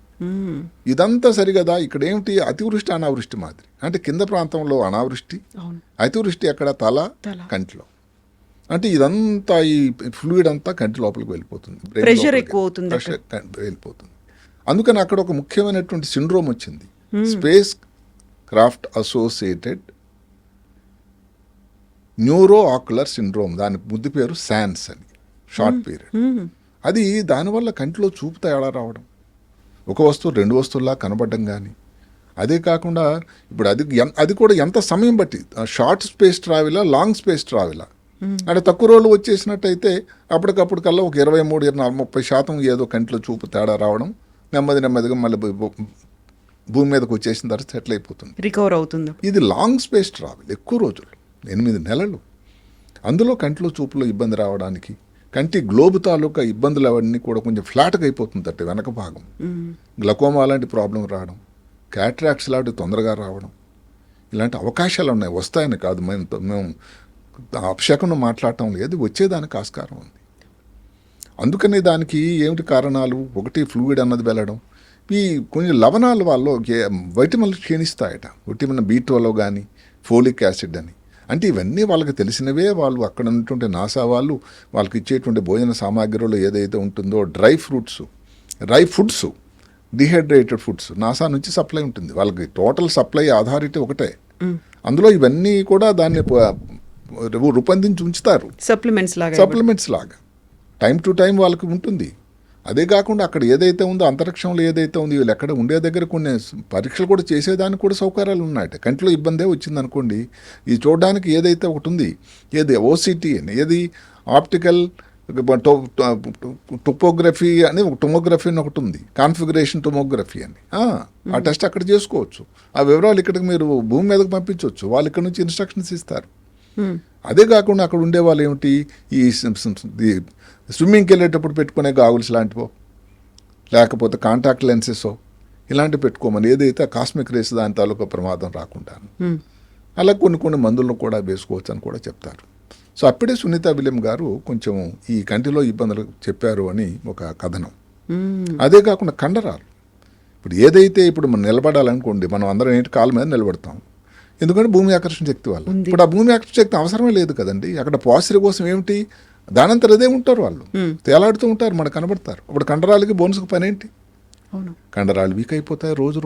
S2: ఇదంతా సరిగదా. ఇక్కడ ఏమిటి, అతివృష్టి అనావృష్టి మాదిరి. అంటే కింద ప్రాంతంలో అనావృష్టి, అతివృష్టి ఎక్కడ, తల కంటిలో. అంటే ఇదంతా ఈ ఫ్లూయిడ్ అంతా కంటి లోపలికి వెళ్ళిపోతుంది,
S1: ప్రెషర్ ఎక్కువ అవుతుంది,
S2: వెళ్ళిపోతుంది. అందుకని అక్కడ ఒక ముఖ్యమైనటువంటి సిండ్రోమ్ వచ్చింది, space craft associated neuro ocular syndrome. దాని ముద్దు పేరు SANS అని, షార్ట్ పీరియడ్. అది దానివల్ల కంటిలో చూపు తేడా రావడం, ఒక వస్తువు 2 వస్తువుల్లా కనబడడం. కానీ అదే కాకుండా ఇప్పుడు అది కూడా ఎంత సమయం బట్టి, షార్ట్ స్పేస్ ట్రావెలా, లాంగ్ స్పేస్ ట్రావెలా. అంటే తక్కువ రోజులు వచ్చేసినట్టయితే అప్పటికప్పుడు కల్లా ఒక 23-30% ఏదో కంటిలో చూపు తేడా రావడం, నెమ్మదిగా మళ్ళీ భూమి మీదకి వచ్చేసిన తర్వాత సెటిల్ అయిపోతుంది,
S1: రికవర్ అవుతుంది. ఇది
S2: లాంగ్ స్పేస్ ట్రావెల్, ఎక్కువ రోజులు, 8 నెలలు. అందులో కంటిలో చూపులో ఇబ్బంది రావడానికి, కంటి గ్లోబ్ తాలూకా ఇబ్బందులు అవన్నీ కూడా కొంచెం ఫ్లాట్గా అయిపోతుందట వెనక భాగం. గ్లకోమా లాంటి ప్రాబ్లం రావడం, క్యాట్రాక్ట్స్ లాంటి తొందరగా రావడం, ఇలాంటి అవకాశాలు ఉన్నాయి. వస్తాయని కాదు, మేము అపశకునం మాట్లాడటం లేదు, వచ్చేదానికి ఆస్కారం ఉంది. అందుకని దానికి ఏమిటి కారణాలు, ఒకటి ఫ్లూయిడ్ అన్నది వెళ్ళడం. ఈ కొన్ని లవణాల వల్ల వైటమిన్లు క్షీణిస్తాయట, విటమిన్ B12 కానీ, ఫోలిక్ యాసిడ్ అని. అంటే ఇవన్నీ వాళ్ళకి తెలిసినవే. వాళ్ళు అక్కడ ఉన్నటువంటి నాసా వాళ్ళకి ఇచ్చేటువంటి భోజన సామాగ్రిలో ఏదైతే ఉంటుందో dry foods, dehydrated foods NASA నుంచి సప్లై ఉంటుంది వాళ్ళకి. టోటల్ సప్లై అథారిటీ ఒకటే. అందులో ఇవన్నీ కూడా దాన్ని రూపొందించి ఉంచుతారు, సప్లిమెంట్స్ లాగా టైం టు టైం వాళ్ళకి ఉంటుంది. అదే కాకుండా అక్కడ ఏదైతే ఉందో, అంతరిక్షంలో ఏదైతే ఉందో, వీళ్ళు ఎక్కడ ఉండే దగ్గర కొన్ని పరీక్షలు కూడా చేసేదానికి కూడా సౌకర్యాలు ఉన్నాయట. కంటిలో ఇబ్బందే వచ్చిందనుకోండి, ఇది చూడడానికి ఏదైతే ఒకటి ఉంది, ఏది OCT అని, ఏది ఆప్టికల్ టోపోగ్రఫీ అని, టొమోగ్రఫీ అని ఒకటి ఉంది, కాన్ఫిగరేషన్ టొమోగ్రఫీ అని. ఆ టెస్ట్ అక్కడ చేసుకోవచ్చు. ఆ వివరాలు ఇక్కడికి మీరు భూమి మీదకి పంపించవచ్చు, వాళ్ళు ఇక్కడ నుంచి ఇన్స్ట్రక్షన్స్ ఇస్తారు. అదే కాకుండా అక్కడ ఉండే వాళ్ళు ఏమిటి, ఈ స్విమ్మింగ్కి వెళ్ళేటప్పుడు పెట్టుకునే గాగుల్స్ లాంటివో, లేకపోతే కాంటాక్ట్ లెన్సెసో ఇలాంటివి పెట్టుకోమని, ఏదైతే కాస్మిక్ రేస్ దాని తాలూకా ప్రమాదం రాకుండా. అలా కొన్ని మందులను కూడా వేసుకోవచ్చు అని కూడా చెప్తారు. సో అప్పుడే సునీత విలియం గారు కొంచెం ఈ కంటిలో ఇబ్బందులు చెప్పారు అని ఒక కథనం. అదే కాకుండా కండరాలు, ఇప్పుడు ఏదైతే ఇప్పుడు మనం నిలబడాలనుకోండి, మనం అందరం ఏంటి కాళ్ళ మీద నిలబడతాం, ఎందుకంటే భూమి ఆకర్షణ శక్తి వల్ల. ఇప్పుడు ఆ భూమి ఆకర్షణ శక్తి అవసరమే లేదు కదండి. అక్కడ పాసిరి కోసం ఏమిటి, దానంతరం అదే ఉంటారు, వాళ్ళు తేలాడుతూ ఉంటారు, మనకు కనబడతారు. అప్పుడు కండరాలకి బోన్స్కి పని ఏంటి, కండరాలు వీక్ అయిపోతాయి రోజు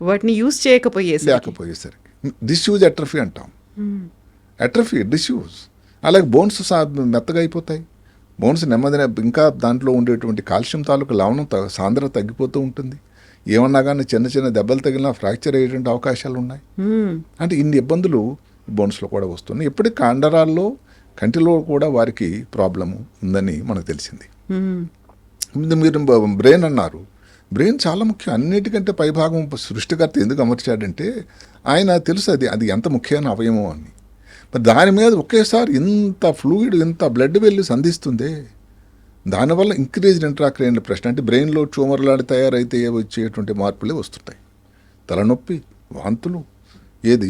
S1: వాటిని యూజ్
S2: లేకపోయేసరికి. డిస్యూజ్ అట్రఫీ అంటాం, అట్రఫీ డిస్యూజ్. అలాగే బోన్స్ మెత్తగా అయిపోతాయి, బోన్స్ నెమ్మదిగా, ఇంకా దాంట్లో ఉండేటువంటి కాల్షియం తాలూకు లవణం సాంద్రత తగ్గిపోతూ ఉంటుంది. ఏమన్నా కానీ చిన్న దెబ్బలు తగిలినా ఫ్రాక్చర్ అయ్యేటువంటి అవకాశాలు ఉన్నాయి. అంటే ఇన్ని ఇబ్బందులు బోన్స్లో కూడా వస్తున్నాయి. ఇప్పటికీ కండరాల్లో, కంటిలో కూడా వారికి ప్రాబ్లము ఉందని మనకు తెలిసింది. మీరు బ్రెయిన్ అన్నారు, బ్రెయిన్ చాలా ముఖ్యం. అన్నిటికంటే పైభాగం సృష్టికర్త ఎందుకు అమర్చాడంటే ఆయన తెలుసు అది ఎంత ముఖ్యమైన అవయవం అని. మరి దాని మీద ఒకేసారి ఇంత ఫ్లూయిడ్, ఇంత బ్లడ్ వెళ్ళి సంధిస్తుందే, దానివల్ల ఇంక్రీజ్డ్ ఇంట్రాక్రైనల్ ప్రెషర్, అంటే బ్రెయిన్లో ట్యూమర్ లాంటి తయారైతే వచ్చేటువంటి మార్పులే వస్తుంటాయి. తలనొప్పి, వాంతులు, ఏది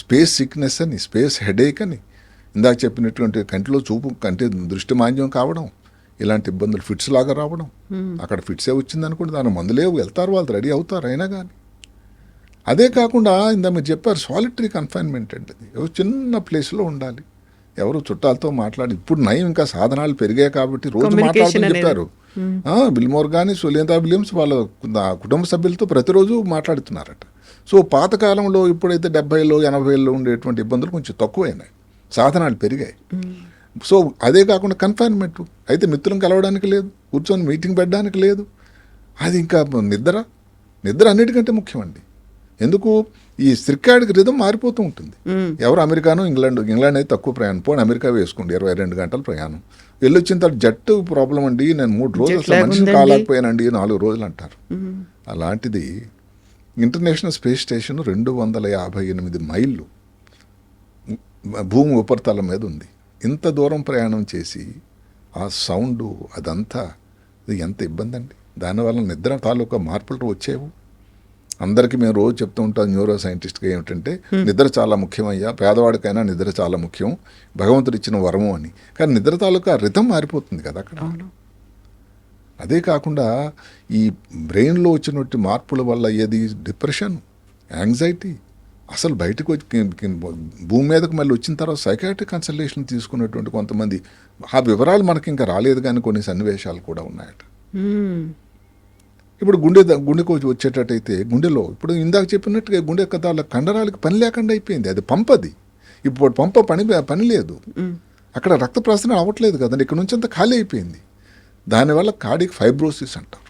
S2: స్పేస్ సిక్నెస్ అని, స్పేస్ హెడేక్ అని, ఇందాక చెప్పినటువంటి కంటిలో చూపు, కంటి దృష్టి మాంద్యం కావడం, ఇలాంటి ఇబ్బందులు, ఫిట్స్ లాగా రావడం. అక్కడ ఫిట్సే వచ్చింది అనుకోండి, దాని మందులే వెళ్తారు, వాళ్ళు రెడీ అవుతారు అయినా కానీ. అదే కాకుండా ఇందా మీరు చెప్పారు సాలిటరీ కన్ఫైన్మెంట్ అంటే, అది చిన్న ప్లేస్లో ఉండాలి, ఎవరు చుట్టాలతో మాట్లాడి. ఇప్పుడు నయం ఇంకా సాధనాలు పెరిగాయి కాబట్టి రోజు మాట్లాడుతూ చెప్పారు. బిల్మోర్ కానీ సులేంతా విలియమ్స్ వాళ్ళ కుటుంబ సభ్యులతో ప్రతిరోజు మాట్లాడుతున్నారట. సో పాతకాలంలో ఇప్పుడైతే 70లో 80లో ఉండేటువంటి ఇబ్బందులు కొంచెం తక్కువైనాయి, సాధనాలు పెరిగాయి. సో అదే కాకుండా కన్ఫైన్మెంట్ అయితే మిత్రులను కలవడానికి లేదు, కూర్చొని మీటింగ్ పెట్టడానికి లేదు. అది ఇంకా నిద్ర అన్నిటికంటే ముఖ్యమండి. ఎందుకు, ఈ సిర్కాడిక్ రిథం మారిపోతూ ఉంటుంది. ఎవరు అమెరికానో ఇంగ్లాండ్ అయితే తక్కువ ప్రయాణం, పోనీ అమెరికా వేసుకోండి 22 గంటల ప్రయాణం. వెళ్ళొచ్చిన తర్వాత జట్టు ప్రాబ్లం అండి, నేను 3 రోజులు అసలు మనిషిని కాలేకపోయానండి, 4 రోజులు అంటారు. అలాంటిది ఇంటర్నేషనల్ స్పేస్ స్టేషన్ 258 మైళ్ళు భూమి ఉపరితలం మీద ఉంది. ఇంత దూరం ప్రయాణం చేసి ఆ సౌండు అదంతా, ఇది ఎంత ఇబ్బంది అండి. దానివల్ల నిద్ర తాలూకా మార్పులు వచ్చేవు. అందరికీ మేము రోజు చెప్తూ ఉంటాం న్యూరో సైంటిస్ట్గా ఏమిటంటే, నిద్ర చాలా ముఖ్యమయ్యా, పేదవాడికైనా నిద్ర చాలా ముఖ్యం, భగవంతుడు ఇచ్చిన వరము అని. కానీ నిద్ర తాలూకా రిథం మారిపోతుంది కదా అక్కడ. అదే కాకుండా ఈ బ్రెయిన్లో వచ్చినటువంటి మార్పుల వల్ల ఏది డిప్రెషన్, యాంగ్జైటీ, అసలు బయటకు వచ్చి భూమి మీదకు మళ్ళీ వచ్చిన తర్వాత సైకాట్రిక్ కన్సల్టేషన్ తీసుకున్నటువంటి కొంతమంది, ఆ వివరాలు మనకి ఇంకా రాలేదు కానీ కొన్ని సన్నివేశాలు కూడా ఉన్నాయట. ఇప్పుడు గుండెకు వచ్చేటట్టయితే గుండెలో ఇప్పుడు ఇందాక చెప్పినట్టుగా గుండె కథల కండరాలకు పని లేకుండా అయిపోయింది. అది పంపది, ఇప్పుడు పంప పని లేదు, అక్కడ రక్త ప్రసరణ అవ్వట్లేదు కదండి, ఇక్కడ నుంచి అంతా ఖాళీ అయిపోయింది. దానివల్ల కార్డియక్ ఫైబ్రోసిస్ అంటారు.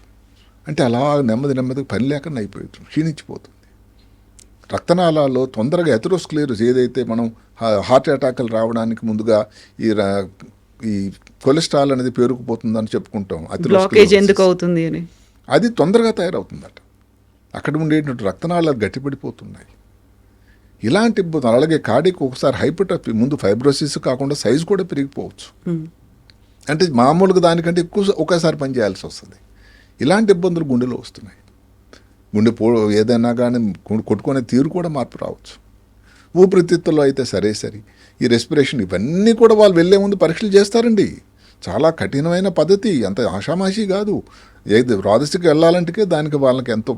S2: అంటే అలా నెమ్మదిగా పని లేకుండా అయిపోతుంది, క్షీణించిపోతుంది. రక్తనాళాల్లో తొందరగా ఎథెరోస్క్లెరోసిస్, ఏదైతే మనం హార్ట్ అటాక్లు రావడానికి ముందుగా ఈ కొలెస్ట్రాల్ అనేది పేరుకుపోతుందని చెప్పుకుంటాం,
S1: ఎందుకు అవుతుంది అని,
S2: అది తొందరగా తయారవుతుందట. అక్కడ ఉండేటువంటి రక్తనాళాలు గట్టిపడిపోతున్నాయి. ఇలాంటి ఇబ్బందులు. అలాగే కార్డియక్ ఒకసారి హైపర్ట్రోఫీ, ముందు ఫైబ్రోసిస్ కాకుండా సైజు కూడా పెరిగిపోవచ్చు. అంటే మామూలుగా దానికంటే ఎక్కువ ఒకేసారి పని చేయాల్సి వస్తుంది. ఇలాంటి ఇబ్బందులు గుండెలో వస్తున్నాయి. గుండె ఏదైనా కానీ కొట్టుకునే తీరు కూడా మార్పు రావచ్చు. ఊపిరితిత్తుల్లో అయితే సరే, ఈ రెస్పిరేషన్, ఇవన్నీ కూడా వాళ్ళు వెళ్ళే ముందు పరీక్షలు చేస్తారండి. చాలా కఠినమైన పద్ధతి, అంత ఆషామాషి కాదు. ఏది రాదసికి వెళ్ళాలంటే దానికి వాళ్ళకి ఎంతో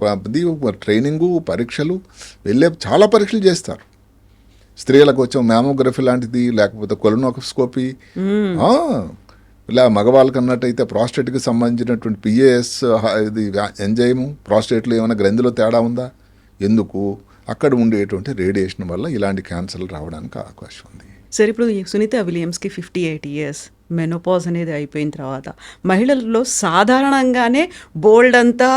S2: ట్రైనింగు, పరీక్షలు, వెళ్ళే చాలా పరీక్షలు చేస్తారు. స్త్రీలకు వచ్చే మ్యామోగ్రఫీ లాంటిది, లేకపోతే కొలనోస్కోపీ, ఇలా మగవాళ్ళకి అన్నట్టయితే ప్రాస్టేట్కి సంబంధించినటువంటి పిఏఎస్, ఇది ఎంజైము, ప్రాస్టేట్లో ఏమైనా గ్రంథిలో తేడా ఉందా, ఎందుకు, అక్కడ ఉండేటువంటి రేడియేషన్ వల్ల ఇలాంటి క్యాన్సర్లు రావడానికి అవకాశం ఉంది.
S1: సరే, ఇప్పుడు సునీత విలియమ్స్కి 58 years, మెనోపాజ్ అనేది అయిపోయిన తర్వాత మహిళల్లో సాధారణంగానే బోల్డ్ అంతా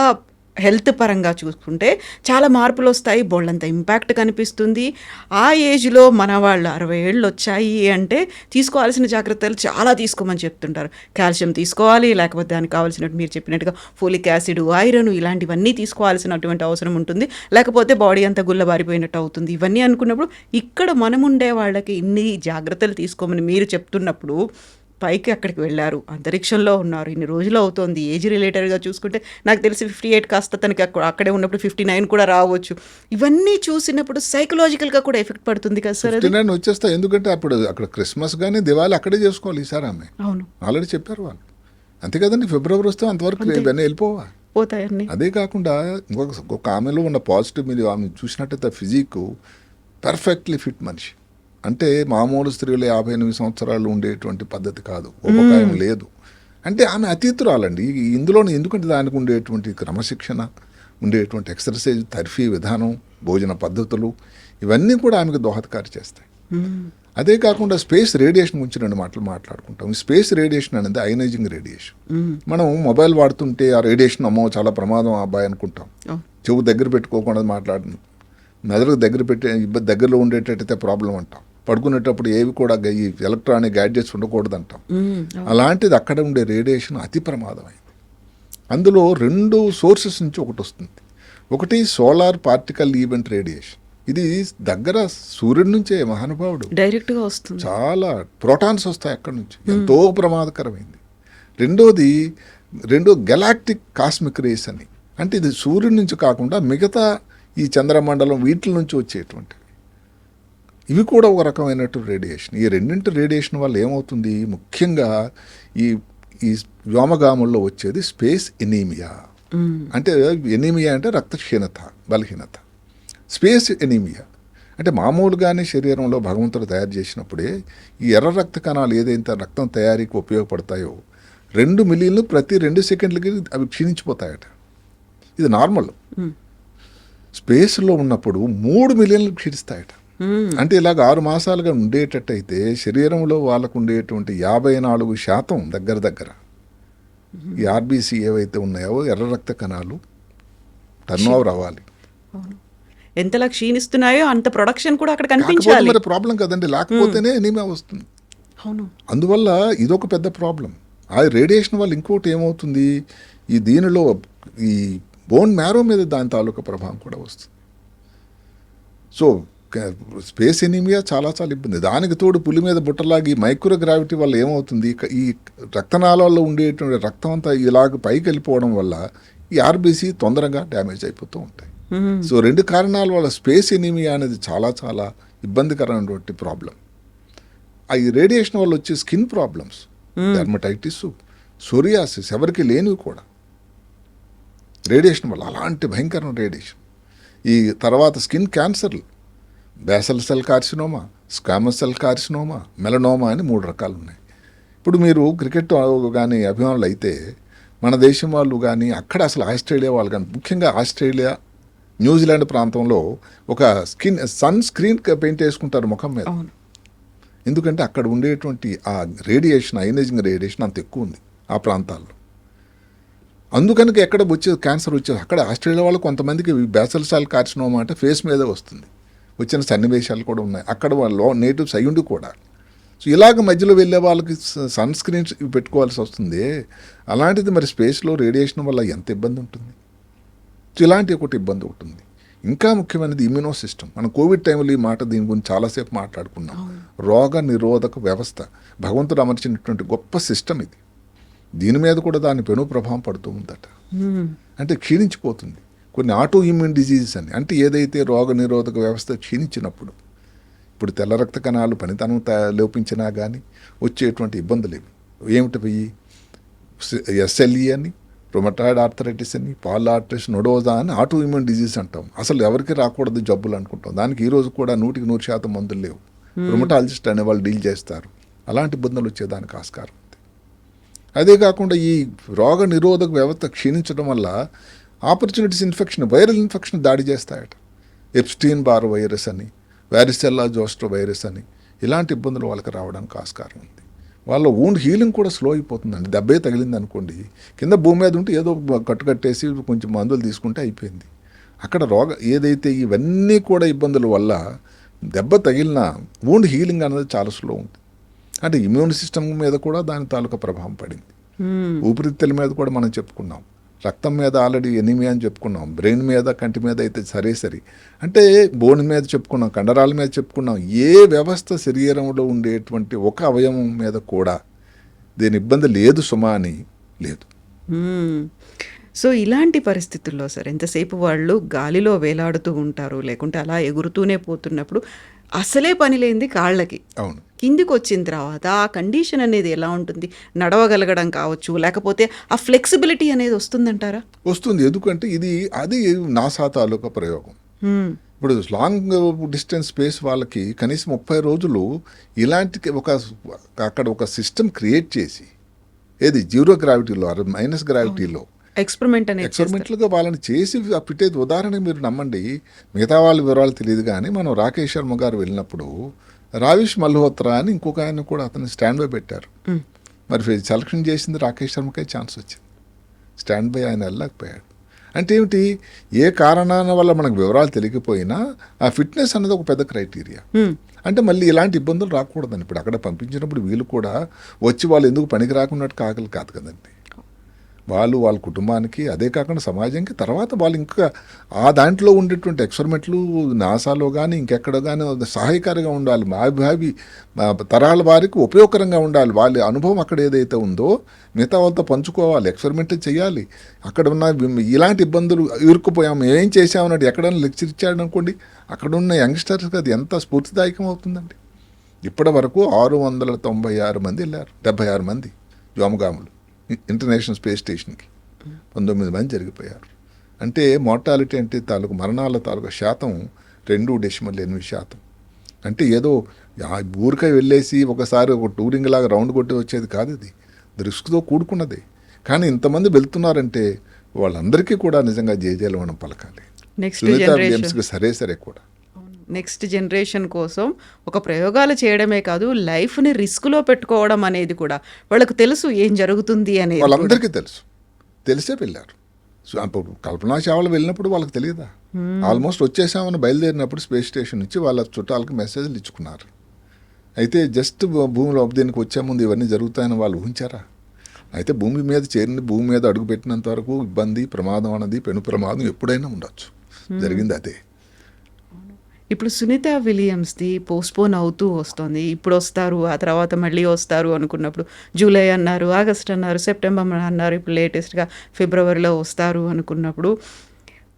S1: హెల్త్ పరంగా చూసుకుంటే చాలా మార్పులు వస్తాయి, బోల్డ్ అంత ఇంపాక్ట్ కనిపిస్తుంది. ఆ ఏజ్లో మన వాళ్ళు 60 ఏళ్ళు వచ్చాయి అంటే తీసుకోవాల్సిన జాగ్రత్తలు చాలా తీసుకోమని చెప్తుంటారు. కాల్షియం తీసుకోవాలి, లేకపోతే దానికి కావాల్సినట్టు మీరు చెప్పినట్టుగా ఫోలిక్ యాసిడ్, ఐరన్, ఇలాంటివన్నీ తీసుకోవాల్సినటువంటి అవసరం ఉంటుంది, లేకపోతే బాడీ అంతా గుల్లబారిపోయినట్టు అవుతుంది. ఇవన్నీ అనుకున్నప్పుడు ఇక్కడ మనముండే వాళ్ళకి ఇన్ని జాగ్రత్తలు తీసుకోమని మీరు చెప్తున్నప్పుడు పైకి అక్కడికి వెళ్ళారు, అంతరిక్షంలో ఉన్నారు, ఇన్ని రోజులు అవుతోంది. ఏజ్ రిలేటెడ్గా చూసుకుంటే నాకు తెలిసి 58 కాస్త తనకి అక్కడే ఉన్నప్పుడు 59 కూడా రావచ్చు. ఇవన్నీ చూసినప్పుడు సైకలాజికల్గా కూడా ఎఫెక్ట్ పడుతుంది కదా సార్?
S2: 59 వచ్చేస్తా, ఎందుకంటే అక్కడ క్రిస్మస్ కానీ దివాళీ అక్కడే చేసుకోవాలి ఈసారి. ఆమె
S1: అవును
S2: ఆల్రెడీ చెప్పారు వాళ్ళు, అంతే కదండి. ఫిబ్రవరి వస్తే అంతవరకు ఇవన్నీ వెళ్ళిపోవా
S1: పోతాయని.
S2: అదే కాకుండా ఇంకొక ఆమెలో ఉన్న పాజిటివ్, మీరు ఆమె చూసినట్టయితే ఫిజిక్ పర్ఫెక్ట్లీ ఫిట్ మనిషి. అంటే మామూలు స్త్రీలు 58 సంవత్సరాలు ఉండేటువంటి పద్ధతి కాదు, ఉపకాయం లేదు. అంటే ఆమె అతీతురాలండి ఇందులోనే. ఎందుకంటే దానికి ఉండేటువంటి క్రమశిక్షణ, ఉండేటువంటి ఎక్సర్సైజ్, థెరపీ విధానం, భోజన పద్ధతులు, ఇవన్నీ కూడా ఆమెకు దోహదకారి చేస్తాయి. అదే కాకుండా స్పేస్ రేడియేషన్ గురించి 2 మాటలు మాట్లాడుకుంటాం. ఈ స్పేస్ రేడియేషన్ అనేది అయనైజింగ్ రేడియేషన్. మనం మొబైల్ వాడుతుంటే ఆ రేడియేషన్ అమ్మో చాలా ప్రమాదం అబ్బాయి అనుకుంటాం, చెవు దగ్గర పెట్టుకోకుండా మాట్లాడను, మెదడుకు దగ్గరలో ఉండేటట్టయితే ప్రాబ్లం అంటాం, పడుకునేటప్పుడు ఏవి కూడా ఈ ఎలక్ట్రానిక్ గ్యాడ్జెట్స్ ఉండకూడదు అంటాం. అలాంటిది అక్కడ ఉండే రేడియేషన్ అతి ప్రమాదమైంది. అందులో 2 సోర్సెస్ నుంచి ఒకటి వస్తుంది. ఒకటి సోలార్ పార్టికల్ ఈవెంట్ రేడియేషన్. ఇది దగ్గర సూర్యుడి నుంచే మహానుభావుడు.
S1: డైరెక్ట్గా వస్తుంది.
S2: చాలా ప్రోటాన్స్ వస్తాయి అక్కడి నుంచి, ఎంతో ప్రమాదకరమైంది. రెండో గెలాక్టిక్ కాస్మిక్ రేస్ అని, అంటే ఇది సూర్యుడి నుంచి కాకుండా మిగతా ఈ చంద్రమండలం వీటి నుంచి వచ్చేటువంటివి. ఇవి కూడా ఒక రకమైనటువంటి రేడియేషన్. ఈ రెండింటి రేడియేషన్ వల్ల ఏమవుతుంది, ముఖ్యంగా ఈ ఈ వ్యోమగాముల్లో వచ్చేది స్పేస్ ఎనీమియా. అంటే ఎనీమియా అంటే రక్తక్షీణత, బలహీనత. స్పేస్ ఎనీమియా అంటే మామూలుగానే శరీరంలో భగవంతుడు తయారు చేసినప్పుడే ఈ ఎర్ర రక్త కణాలు ఏదైతే రక్తం తయారీకి ఉపయోగపడతాయో 2 మిలియన్లు ప్రతి 2 సెకండ్లకి అవి క్షీణించిపోతాయట. ఇది నార్మల్. స్పేస్లో ఉన్నప్పుడు 3 మిలియన్లు క్షీణిస్తాయట. అంటే ఇలాగ 6 మాసాలుగా ఉండేటట్టయితే శరీరంలో వాళ్ళకు ఉండేటువంటి 54% దగ్గర ఈ ఆర్బీసీ ఏవైతే ఉన్నాయో ఎర్ర రక్త కణాలు టర్న్ ఓవర్ అవ్వాలి.
S1: ఎంతలా క్షీణిస్తున్నాయో అంత ప్రొడక్షన్ కూడా అక్కడ
S2: కాకపోతే
S1: కనిపించాలి.
S2: మరి ప్రాబ్లం కదండి, లేకపోతేనే ఎనీమియా వస్తుంది.
S1: అవును.
S2: అందువల్ల ఇదొక పెద్ద ప్రాబ్లం. ఆ రేడియేషన్ వల్ల ఇంకోటి ఏమవుతుంది, ఈ దీనిలో ఈ బోన్ మ్యారో మీద దాని తాలూకా ప్రభావం కూడా వస్తుంది. సో స్పేస్ ఎనీమియా చాలా ఇబ్బంది. దానికి తోడు పులి మీద బుట్టలాగి మైక్రోగ్రావిటీ వల్ల ఏమవుతుంది, ఈ రక్తనాళాల్లో ఉండేటువంటి రక్తం అంతా ఇలాగ పైకి వెళ్ళిపోవడం వల్ల ఈ ఆర్బీసీ తొందరగా డ్యామేజ్ అయిపోతూ ఉంటాయి. సో 2 కారణాల వల్ల స్పేస్ ఎనీమియా అనేది చాలా ఇబ్బందికరమైనటువంటి ప్రాబ్లం. ఈ రేడియేషన్ వల్ల వచ్చే స్కిన్ ప్రాబ్లమ్స్, డెర్మటైటిస్, సోరియాసిస్ ఎవరికి లేనివి కూడా రేడియేషన్ వల్ల, అలాంటి భయంకరమైన రేడియేషన్. ఈ తర్వాత స్కిన్ క్యాన్సర్లు, basal cell carcinoma, squamous cell carcinoma, melanoma అని 3 రకాలు ఉన్నాయి. ఇప్పుడు మీరు క్రికెట్ కానీ అభిమానులు అయితే మన దేశం వాళ్ళు కానీ అక్కడ అసలు ఆస్ట్రేలియా వాళ్ళు కానీ, ముఖ్యంగా ఆస్ట్రేలియా న్యూజిలాండ్ ప్రాంతంలో ఒక సన్ స్క్రీన్ పెయింట్ వేసుకుంటారు ముఖం మీద. ఎందుకంటే అక్కడ ఉండేటువంటి ఆ రేడియేషన్, అయనైజింగ్ రేడియేషన్ అంత ఎక్కువ ఉంది ఆ ప్రాంతాల్లో. అందుకని ఎక్కడ వచ్చేది క్యాన్సర్ వచ్చేది అక్కడ ఆస్ట్రేలియా వాళ్ళు కొంతమందికి బేసల్ సెల్ కార్సినోమా అంటే ఫేస్ మీదే వస్తుంది. వచ్చిన సన్నివేశాలు కూడా ఉన్నాయి అక్కడ వాళ్ళు నేటివ్స్ అయ్యుండి కూడా. సో ఇలాగ మధ్యలో వెళ్ళే వాళ్ళకి సన్ స్క్రీన్స్ పెట్టుకోవాల్సి వస్తుంది. అలాంటిది మరి స్పేస్లో రేడియేషన్ వల్ల ఎంత ఇబ్బంది ఉంటుంది. సో ఇలాంటి ఒకటి ఇబ్బంది ఉంటుంది. ఇంకా ముఖ్యమైనది ఇమ్యూనో సిస్టమ్. మనం కోవిడ్ టైంలో ఈ మాట దీని గురించి చాలాసేపు మాట్లాడుకున్నాం. రోగ నిరోధక వ్యవస్థ భగవంతుడు అమర్చినటువంటి గొప్ప సిస్టమ్ ఇది. దీని మీద కూడా దాని పెను ప్రభావం పడుతూ ఉందట. అంటే క్షీణించిపోతుంది. కొన్ని ఆటో ఇమ్యూన్ డిజీజెస్ అని, అంటే ఏదైతే రోగ నిరోధక వ్యవస్థ క్షీణించినప్పుడు, ఇప్పుడు తెల్ల రక్త కణాలు పనితనం లోపించినా కానీ వచ్చేటువంటి ఇబ్బందులు ఇవి ఏమిటి, ఎస్ఎల్ఈ అని, రొమటాయిడ్ ఆర్థరైటిస్ అని, పాలిఆర్థరైటిస్ నొడోజా అని ఆటో ఇమ్యూన్ డిజీజ్ అంటాం. అసలు ఎవరికి రాకూడదు జబ్బులు అనుకుంటాం. దానికి ఈరోజు కూడా 100% మందులు లేవు. రొమటాలజిస్ట్ అనే వాళ్ళు డీల్ చేస్తారు. అలాంటి ఇబ్బందులు వచ్చేదానికి ఆస్కారం ఉంది. అదే కాకుండా ఈ రోగ నిరోధక వ్యవస్థ క్షీణించడం వల్ల ఆపర్చునిటీస్ ఇన్ఫెక్షన్, వైరల్ ఇన్ఫెక్షన్ దాడి చేస్తాయట. ఎప్స్టీన్ బార్ వైరస్ అని, వారిసెల్లా జోస్టర్ వైరస్ అని, ఇలాంటి ఇబ్బందులు వాళ్ళకి రావడానికి ఆస్కారం ఉంది. వాళ్ళ వూండ్ హీలింగ్ కూడా స్లో అయిపోతుందండి. దెబ్బే తగిలింది అనుకోండి, కింద భూమి మీద ఉంటే ఏదో కట్టుకట్టేసి కొంచెం మందులు తీసుకుంటే అయిపోయింది. అక్కడ ఏదైతే ఇవన్నీ కూడా ఇబ్బందుల వల్ల దెబ్బ తగిలిన వూండ్ హీలింగ్ అనేది చాలా స్లో ఉంటుంది. అంటే ఇమ్యూన్ సిస్టమ్ మీద కూడా దాని తాలూకా ప్రభావం పడింది. ఊపిరితిత్తుల మీద కూడా మనం చెప్పుకున్నాం. రక్తం మీద ఆల్రెడీ ఎనీమియా అని చెప్పుకున్నాం. బ్రెయిన్ మీద, కంటి మీద అయితే సరే. అంటే బోన్ మీద చెప్పుకున్నాం, కండరాల మీద చెప్పుకున్నాం. ఏ వ్యవస్థ శరీరంలో ఉండేటువంటి ఒక అవయవం మీద కూడా దీని ఇబ్బంది లేదు సుమా అని లేదు.
S1: సో ఇలాంటి పరిస్థితుల్లో సార్ ఎంతసేపు వాళ్ళు గాలిలో వేలాడుతూ ఉంటారు, లేకుంటే అలా ఎగురుతూనే పోతున్నప్పుడు అసలే పని లేనిది కాళ్ళకి.
S2: అవును.
S1: కిందికి వచ్చిన తర్వాత ఆ కండిషన్ అనేది ఎలా ఉంటుంది? నడవగలగడం కావచ్చు, లేకపోతే ఆ ఫ్లెక్సిబిలిటీ అనేది వస్తుందంటారా?
S2: వస్తుంది. ఎందుకంటే అది నాసా తాలూకా ప్రయోగం. ఇప్పుడు లాంగ్ డిస్టెన్స్ స్పేస్ వాళ్ళకి కనీసం 30 రోజులు ఇలాంటి అక్కడ ఒక సిస్టమ్ క్రియేట్ చేసి, ఏది జీరో గ్రావిటీలో మైనస్ గ్రావిటీలో ఎక్స్పెరిమెంట్లుగా వాళ్ళని చేసి పెట్టేది. ఉదాహరణకి మీరు నమ్మండి, మిగతా వాళ్ళ వివరాలు తెలియదు కానీ మనం రాకేష్ శర్మ గారు వెళ్ళినప్పుడు రావిష్ మల్హోత్రా అని ఇంకొక ఆయన కూడా అతను స్టాండ్ బై పెట్టారు. మరి సెలక్షన్ చేసింది రాకేష్ శర్మకే ఛాన్స్ వచ్చింది. స్టాండ్ బై ఆయన వెళ్ళలేకపోయాడు. అంటే ఏమిటి, ఏ కారణాల వల్ల మనకు వివరాలు తెలియకపోయినా ఆ ఫిట్నెస్ అనేది ఒక పెద్ద క్రైటీరియా. అంటే మళ్ళీ ఇలాంటి ఇబ్బందులు రాకూడదండి. ఇప్పుడు అక్కడ పంపించినప్పుడు వీళ్ళు కూడా వచ్చి వాళ్ళు ఎందుకు పనికి రాకున్నట్టు కాదు కదండి. వాళ్ళ కుటుంబానికి, అదే కాకుండా సమాజానికి, తర్వాత వాళ్ళు ఇంకా ఆ దాంట్లో ఉండేటువంటి ఎక్స్పెరిమెంట్లు నాసాలో కానీ ఇంకెక్కడ కానీ సహాయకారిగా ఉండాలి, భావి తరాల వారికి ఉపయోగకరంగా ఉండాలి. వాళ్ళ అనుభవం అక్కడ ఏదైతే ఉందో మిగతా వాళ్ళతో పంచుకోవాలి, ఎక్స్పెరిమెంట్ చేయాలి. అక్కడ ఉన్న ఇలాంటి ఇబ్బందులు ఇరుక్కుపోయాము, ఏం చేసామన్నట్టు ఎక్కడైనా లెక్చర్ ఇచ్చాడు అనుకోండి, అక్కడ ఉన్న యంగ్స్టర్స్కి అది ఎంత స్ఫూర్తిదాయకం అవుతుందండి. ఇప్పటి వరకు 696 మంది వెళ్ళారు, 76 మంది వ్యోమగాములు ఇంటర్నేషనల్ స్పేస్ స్టేషన్కి, 19 మంది జరిగిపోయారు. అంటే మోర్టాలిటీ అంటే మరణాల తాలూకు శాతం 2.8%. అంటే ఏదో ఊరికై వెళ్ళేసి ఒకసారి ఒక టూరింగ్ లాగా రౌండ్ కొట్టి వచ్చేది కాదు, ఇది రిస్క్తో కూడుకున్నది. కానీ ఇంతమంది వెళ్తున్నారంటే వాళ్ళందరికీ కూడా నిజంగా జేజేలు మనం పలకాలి. సునీతా విలియమ్స్కి సరే కూడా
S1: నెక్స్ట్ జనరేషన్ కోసం ఒక ప్రయోగాలు చేయడమే కాదు, లైఫ్ని రిస్క్లో పెట్టుకోవడం అనేది కూడా వాళ్ళకు తెలుసు ఏం జరుగుతుంది అనేది.
S2: వాళ్ళందరికీ తెలిసే వెళ్ళారు. అప్పుడు కల్పనా చావ్లా వెళ్ళినప్పుడు వాళ్ళకి తెలియదా? ఆల్మోస్ట్ వచ్చేసామని బయలుదేరినప్పుడు స్పేస్ స్టేషన్ నుంచి వాళ్ళ చుట్టాలకు మెసేజ్లు ఇచ్చుకున్నారు. అయితే జస్ట్ భూమిలో దీనికి వచ్చే ముందు ఇవన్నీ జరుగుతాయని వాళ్ళు ఊహించారా? అయితే భూమి మీద చేరిన, భూమి మీద అడుగుపెట్టినంత వరకు ఇబ్బంది, ప్రమాదం అన్నది, పెను ప్రమాదం ఎప్పుడైనా ఉండొచ్చు. జరిగింది అదే.
S1: ఇప్పుడు సునీతా విలియమ్స్ది పోస్ట్పోన్ అవుతూ వస్తుంది. ఇప్పుడు వస్తారు, ఆ తర్వాత మళ్ళీ వస్తారు అనుకున్నప్పుడు జూలై అన్నారు, ఆగస్ట్ అన్నారు, సెప్టెంబర్ అన్నారు, ఇప్పుడు లేటెస్ట్గా ఫిబ్రవరిలో వస్తారు అనుకున్నప్పుడు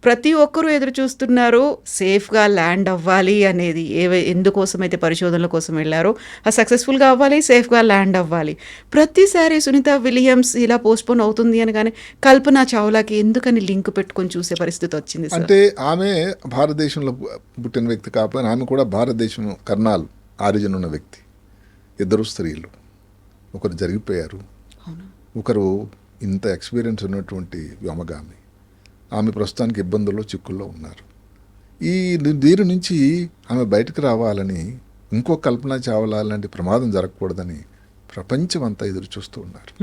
S1: ప్రతి ఒక్కరూ ఎదురు చూస్తున్నారు సేఫ్గా ల్యాండ్ అవ్వాలి అనేది. ఎందుకోసమైతే పరిశోధనల కోసం వెళ్ళారో అది సక్సెస్ఫుల్గా అవ్వాలి, సేఫ్గా ల్యాండ్ అవ్వాలి. ప్రతిసారి సునీతా విలియమ్స్ ఇలా పోస్ట్పోన్ అవుతుంది అని కానీ కల్పనా చావ్లాకి ఎందుకని లింక్ పెట్టుకొని చూసే పరిస్థితి వచ్చింది?
S2: అంటే ఆమె భారతదేశంలో పుట్టిన వ్యక్తి కాకపోయినా ఆమె కూడా భారతదేశం కర్నాల్ ఆరిజిన్ ఉన్న వ్యక్తి. ఇద్దరు స్త్రీలు, ఒకరు జరిగిపోయారు, ఒకరు ఇంత ఎక్స్పీరియన్స్ ఉన్నటువంటి వ్యోమగామి. ఆమె ప్రస్తుతానికి ఇబ్బందుల్లో, చిక్కుల్లో ఉన్నారు. దీని నుంచి ఆమె బయటకు రావాలని, ఇంకో కల్పనా చావ్లా లాంటి ప్రమాదం జరగకూడదని ప్రపంచం అంతా ఎదురు చూస్తూ ఉన్నారు.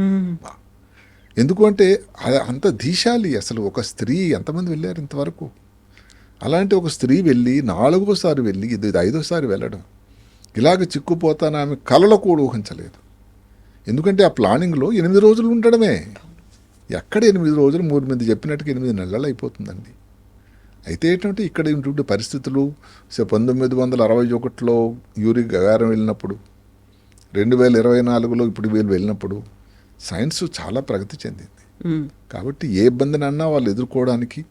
S2: ఎందుకంటే అంత ధీశాలి. అసలు ఒక స్త్రీ ఎంతమంది వెళ్ళారు ఇంతవరకు? అలాంటి ఒక స్త్రీ వెళ్ళి 4వసారి వెళ్ళి ఇది 5వసారి వెళ్ళడం, ఇలాగ చిక్కుపోతాను ఆమె కలలో కూడా ఊహించలేదు. ఎందుకంటే ఆ ప్లానింగ్లో 8 రోజులు ఉండడమే. ఎక్కడ 8 రోజులు, 3 మంది చెప్పినట్టుగా 8 నెలలు అయిపోతుందండి. అయితే ఏంటంటే ఇక్కడ ఉంటుండే పరిస్థితులు 1961లో యూరి గగారం వెళ్ళినప్పుడు, 2024లో ఇప్పుడు వీళ్ళు వెళ్ళినప్పుడు సైన్స్ చాలా ప్రగతి చెందింది. కాబట్టి ఏ ఇబ్బందిని అన్నా వాళ్ళు ఎదుర్కోవడానికి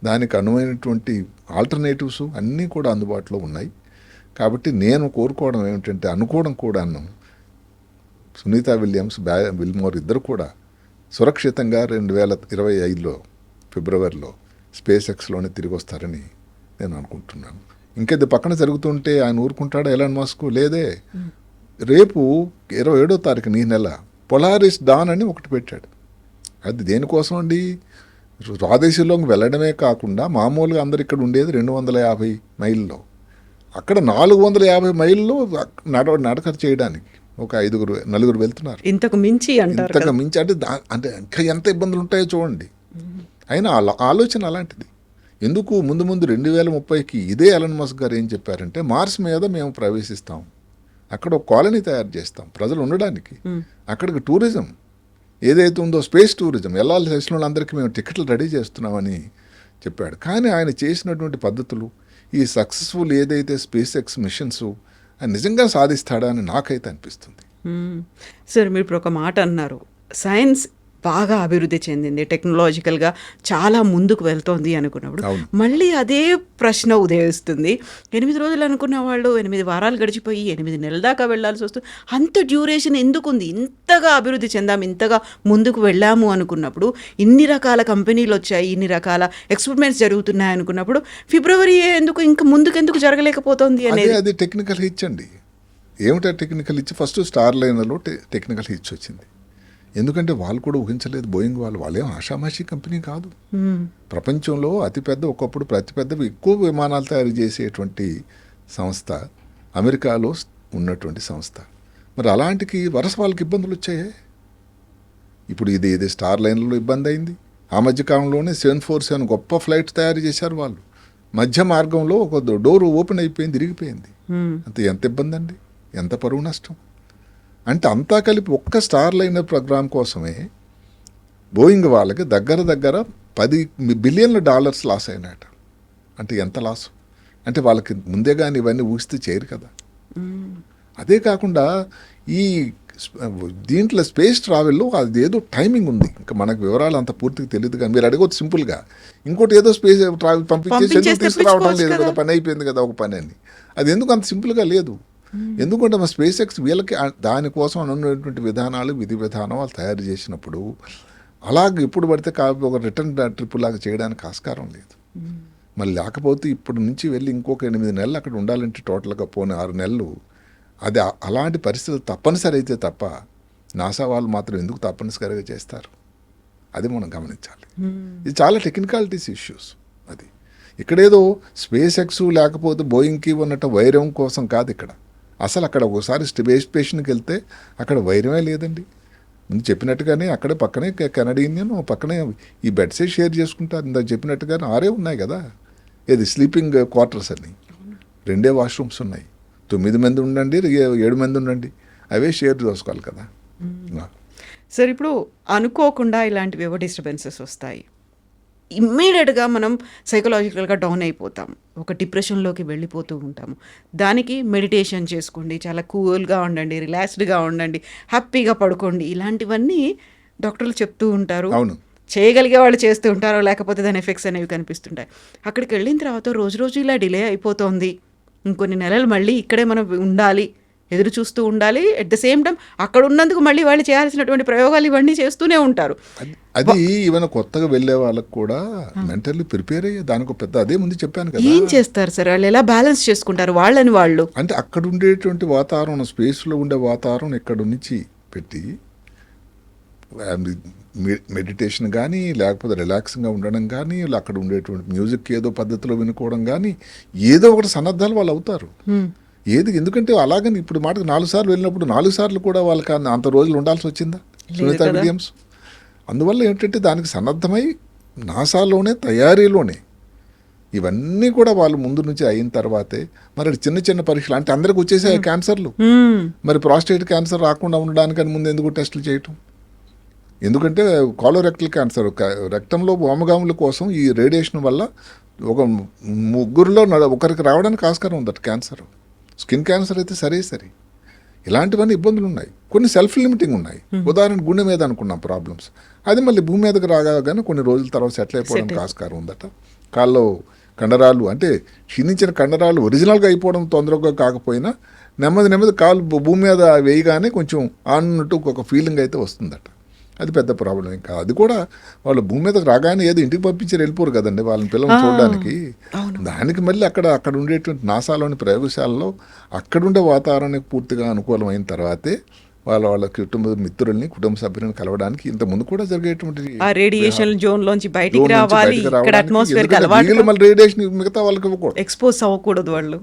S2: దానికి అనువైనటువంటి ఆల్టర్నేటివ్స్ అన్నీ కూడా అందుబాటులో ఉన్నాయి. కాబట్టి నేను కోరుకోవడం ఏమిటంటే, అనుకోవడం కూడాను, సునీతా విలియమ్స్, విల్మోర్ ఇద్దరు కూడా సురక్షితంగా 2025లో ఫిబ్రవరిలో స్పేస్ ఎక్స్లోనే తిరిగి వస్తారని నేను అనుకుంటున్నాను. ఇంకేది పక్కన జరుగుతుంటే ఆయన ఊరుకుంటాడా ఎలాన్ మస్క్? లేదే. రేపు 27వ తారీఖు ఈ నెల పొలారిస్ డాన్ అని ఒకటి పెట్టాడు. అది దేనికోసం అండి? స్వదేశంలోకి వెళ్ళడమే కాకుండా మామూలుగా అందరు ఇక్కడ ఉండేది 250 మైళ్ళలో, అక్కడ 450 మైళ్ళలో నడక చేయడానికి ఒక 4 వెళ్తున్నారు.
S1: ఇంతకు మించి అంటారు.
S2: ఇంతకు మించి అంటే ఇంకా ఎంత ఇబ్బందులు ఉంటాయో చూడండి. అయినా ఆలోచన అలాంటిది. ఎందుకు ముందు 2030కి ఇదే ఎలన్ మస్క్ గారు ఏం చెప్పారంటే, మార్స్ మీద మేము ప్రవేశిస్తాం, అక్కడ ఒక కాలనీ తయారు చేస్తాం ప్రజలు ఉండడానికి, అక్కడికి టూరిజం ఏదైతే ఉందో స్పేస్ టూరిజం వెళ్ళాలి చేసిన వాళ్ళందరికీ మేము టికెట్లు రెడీ చేస్తున్నామని చెప్పాడు. కానీ ఆయన చేసినటువంటి పద్ధతులు, ఈ సక్సెస్ఫుల్ ఏదైతే స్పేస్ ఎక్స్ మిషన్స్ నిజంగా సాధిస్తాడా అని నాకైతే అనిపిస్తుంది.
S1: సార్, మీరు ఇప్పుడు ఒక మాట అన్నారు, సైన్స్ బాగా అభివృద్ధి చెందింది, టెక్నాలజికల్గా చాలా ముందుకు వెళ్తోంది అనుకున్నప్పుడు మళ్ళీ అదే ప్రశ్న ఉదయిస్తుంది. 8 రోజులు అనుకున్న వాళ్ళు 8 వారాలు గడిచిపోయి 8 నెలల దాకా వెళ్ళాల్సి వస్తుంది. అంత డ్యూరేషన్ ఎందుకుంది? ఇంతగా అభివృద్ధి చెందాము, ఇంతగా ముందుకు వెళ్ళాము అనుకున్నప్పుడు, ఇన్ని రకాల కంపెనీలు వచ్చాయి, ఇన్ని రకాల ఎక్స్పెరిమెంట్స్ జరుగుతున్నాయి అనుకున్నప్పుడు ఫిబ్రవరి ఎందుకు, ఇంకా ముందుకు ఎందుకు జరగలేకపోతుంది అనేది?
S2: అది టెక్నికల్ హిచ్ అండి. ఏమిటా టెక్నికల్ హిచ్? ఫస్ట్ స్టార్ లైనర్లో టెక్నికల్ హిచ్ వచ్చింది. ఎందుకంటే వాళ్ళు కూడా ఊహించలేదు. బోయింగ్ వాళ్ళేం ఆషామాషి కంపెనీ కాదు. ప్రపంచంలో ఒకప్పుడు అతిపెద్ద ఎక్కువ విమానాలు తయారు చేసేటువంటి సంస్థ అమెరికాలో ఉన్నటువంటి సంస్థ. మరి అలాంటికి వరుస వాళ్ళకి ఇబ్బందులు వచ్చాయి. ఇప్పుడు ఇది స్టార్ లైన్లో ఇబ్బంది అయింది. ఆ మధ్యకాలంలోనే 747 గొప్ప ఫ్లైట్ తయారు చేశారు వాళ్ళు. మధ్య మార్గంలో ఒక డోర్ ఓపెన్ అయిపోయింది, విరిగిపోయింది. ఎంత ఇబ్బంది అండి, ఎంత పరువు నష్టం. అంటే అంతా కలిపి ఒక్క స్టార్ లైనర్ ప్రోగ్రామ్ కోసమే బోయింగ్ వాళ్ళకి దగ్గర 10 బిలియన్ల డాలర్స్ లాస్ అయినాయట. అంటే ఎంత లాస్? అంటే వాళ్ళకి ముందే కానీ ఇవన్నీ ఊహిస్తే చేయరు కదా. అదే కాకుండా ఈ దీంట్లో స్పేస్ ట్రావెల్లో అది ఏదో టైమింగ్ ఉంది. ఇంకా మనకు వివరాలు అంత పూర్తిగా తెలియదు, కానీ మీరు అడగొచ్చు సింపుల్గా. ఇంకోటి ఏదో స్పేస్ ట్రావెల్ పంపించేసి ఎందుకు తీసుకురావడం లేదు కదా, పని అయిపోయింది కదా ఒక పని అని. అది ఎందుకు అంత సింపుల్గా లేదు? ఎందుకంటే మా స్పేస్ ఎక్స్ వీళ్ళకి దానికోసం అనున్నటువంటి విధానాలు, విధి విధానం వాళ్ళు తయారు చేసినప్పుడు అలాగే ఎప్పుడు పడితే ఒక రిటర్న్ ట్రిప్ లాగా చేయడానికి ఆస్కారం లేదు. మరి లేకపోతే ఇప్పుడు నుంచి వెళ్ళి ఇంకొక 8 నెలలు అక్కడ ఉండాలంటే టోటల్గా పోనీ 6 నెలలు. అది అలాంటి పరిస్థితులు తప్పనిసరి అయితే తప్ప నాసా వాళ్ళు మాత్రం ఎందుకు తప్పనిసరిగా చేస్తారు? అది మనం గమనించాలి. ఇది చాలా టెక్నికాలిటీస్ ఇష్యూస్. అది ఇక్కడేదో స్పేస్ ఎక్స్ లేకపోతే బోయింగ్కి ఉన్నట్టు వైరం కోసం కాదు ఇక్కడ. అసలు అక్కడ ఒకసారి స్పేస్ స్టేషన్కి వెళ్తే అక్కడ వైరమే లేదండి. ముందు చెప్పినట్టుగానే అక్కడే పక్కనే కెనడియన్ పక్కనే ఈ బెడ్సే షేర్ చేసుకుంటారు. ఇందాక చెప్పినట్టుగానే 6 ఉన్నాయి కదా, ఏది స్లీపింగ్ క్వార్టర్స్ అని. 2 వాష్రూమ్స్ ఉన్నాయి. 9 మంది ఉండండి, 7 మంది ఉండండి, అవే షేర్ చేసుకోవాలి కదా.
S1: సార్, ఇప్పుడు అనుకోకుండా ఇలాంటివి ఏవో డిస్టర్బెన్సెస్ వస్తాయి. ఇమ్మీడియట్గా మనం సైకలాజికల్గా డౌన్ అయిపోతాం, ఒక డిప్రెషన్లోకి వెళ్ళిపోతూ ఉంటాము. దానికి మెడిటేషన్ చేసుకోండి, చాలా కూల్గా ఉండండి, రిలాక్స్డ్గా ఉండండి, హ్యాపీగా పడుకోండి, ఇలాంటివన్నీ డాక్టర్లు చెప్తూ ఉంటారు.
S2: అవును,
S1: చేయగలిగే వాళ్ళు చేస్తూ ఉంటారు, లేకపోతే దాని ఎఫెక్ట్స్ అనేవి కనిపిస్తుంటాయి. అక్కడికి వెళ్ళిన తర్వాత రోజు ఇలా డిలే అయిపోతుంది, ఇంకొన్ని నెలలు మళ్ళీ ఇక్కడే మనం ఉండాలి, ఎదురు చూస్తూ ఉండాలి. అట్ ద సేమ్ టైం అక్కడ ఉన్నందుకు మళ్ళీ వాళ్ళు చేయాల్సినటువంటి ప్రయోగాలు ఇవన్నీ చేస్తూనే ఉంటారు.
S2: అది ఈవెన్ కొత్తగా వెళ్ళే వాళ్ళకి కూడా మెంటల్లీ ప్రిపేర్ అయ్యే దానికి పెద్ద అదే ముందు చెప్పాను కదా.
S1: ఏం చేస్తారు సార్ వాళ్ళు? ఎలా బ్యాలెన్స్ చేసుకుంటారు వాళ్ళని వాళ్ళు?
S2: అంటే అక్కడ ఉండేటువంటి వాతావరణం, స్పేస్లో ఉండే వాతావరణం ఇక్కడ నుంచి పెట్టి మెడిటేషన్ కానీ, లేకపోతే రిలాక్సింగ్గా ఉండడం కానీ, అక్కడ ఉండేటువంటి మ్యూజిక్ ఏదో పద్ధతిలో వినుకోవడం కానీ, ఏదో ఒకటి సన్నద్ధాలు వాళ్ళు అవుతారు. ఏది ఎందుకంటే అలాగని ఇప్పుడు మాటకు 4 సార్లు వెళ్ళినప్పుడు 4 సార్లు కూడా వాళ్ళకి అంత రోజులు ఉండాల్సి వచ్చిందా సునీత విలియమ్స్? అందువల్ల ఏంటంటే దానికి సన్నద్ధమై నాసాలోనే తయారీలోనే ఇవన్నీ కూడా వాళ్ళు ముందు నుంచి అయిన తర్వాతే మరి చిన్న పరీక్షలు అంటే అందరికి వచ్చేసాయి క్యాన్సర్లు. మరి ప్రాస్టేట్ క్యాన్సర్ రాకుండా ఉండడానికని ముందు ఎందుకు టెస్టులు చేయటం? ఎందుకంటే కాలోరెక్టల్ క్యాన్సర్, రక్తంలో వామగాముల కోసం ఈ రేడియేషన్ వల్ల ఒక 3లో ఒకరికి రావడానికి ఆస్కారం ఉందట క్యాన్సర్. స్కిన్ క్యాన్సర్ అయితే సరే. ఇలాంటివన్నీ ఇబ్బందులు ఉన్నాయి. కొన్ని సెల్ఫ్ లిమిటింగ్ ఉన్నాయి. ఉదాహరణ గుండె మీద అనుకున్నాం ప్రాబ్లమ్స్, అది మళ్ళీ భూమి మీదకి రాగానే కొన్ని రోజుల తర్వాత సెటిల్ అయిపోవడానికి ఆస్కారం ఉందట. కాల్లో కండరాలు అంటే క్షీణించిన కండరాలు ఒరిజినల్గా అయిపోవడం తొందరగా కాకపోయినా నెమ్మది కాలు భూమి మీద వేయగానే కొంచెం ఆన్నట్టు ఒక ఫీలింగ్ అయితే వస్తుందట. అది పెద్ద ప్రాబ్లం. ఇంకా అది కూడా వాళ్ళు భూమి మీదకి రాగానే ఏదో ఇంటికి పంపించి వెళ్ళిపోరు కదండి వాళ్ళని పిల్లల్ని చూడడానికి. దానికి మళ్ళీ అక్కడ ఉండేటువంటి నాసాలోని ప్రయోగశాలలో అక్కడుండే వాతావరణానికి పూర్తిగా అనుకూలమైన తర్వాతే వాళ్ళ కుటుంబ మిత్రుల్ని, కుటుంబ సభ్యులను కలవడానికి ఇంత ముందు కూడా జరిగేటువంటి
S1: రేడియేషన్ జోన్ లోంచి బయటికి రావాలి, ఇక్కడ అట్మాస్ఫియర్
S2: మళ్ళీ రేడియేషన్ మిగతా వాళ్ళకి ఇవ్వకూడదు,
S1: ఎక్స్పోజ్ అవ్వకూడదు వాళ్ళు.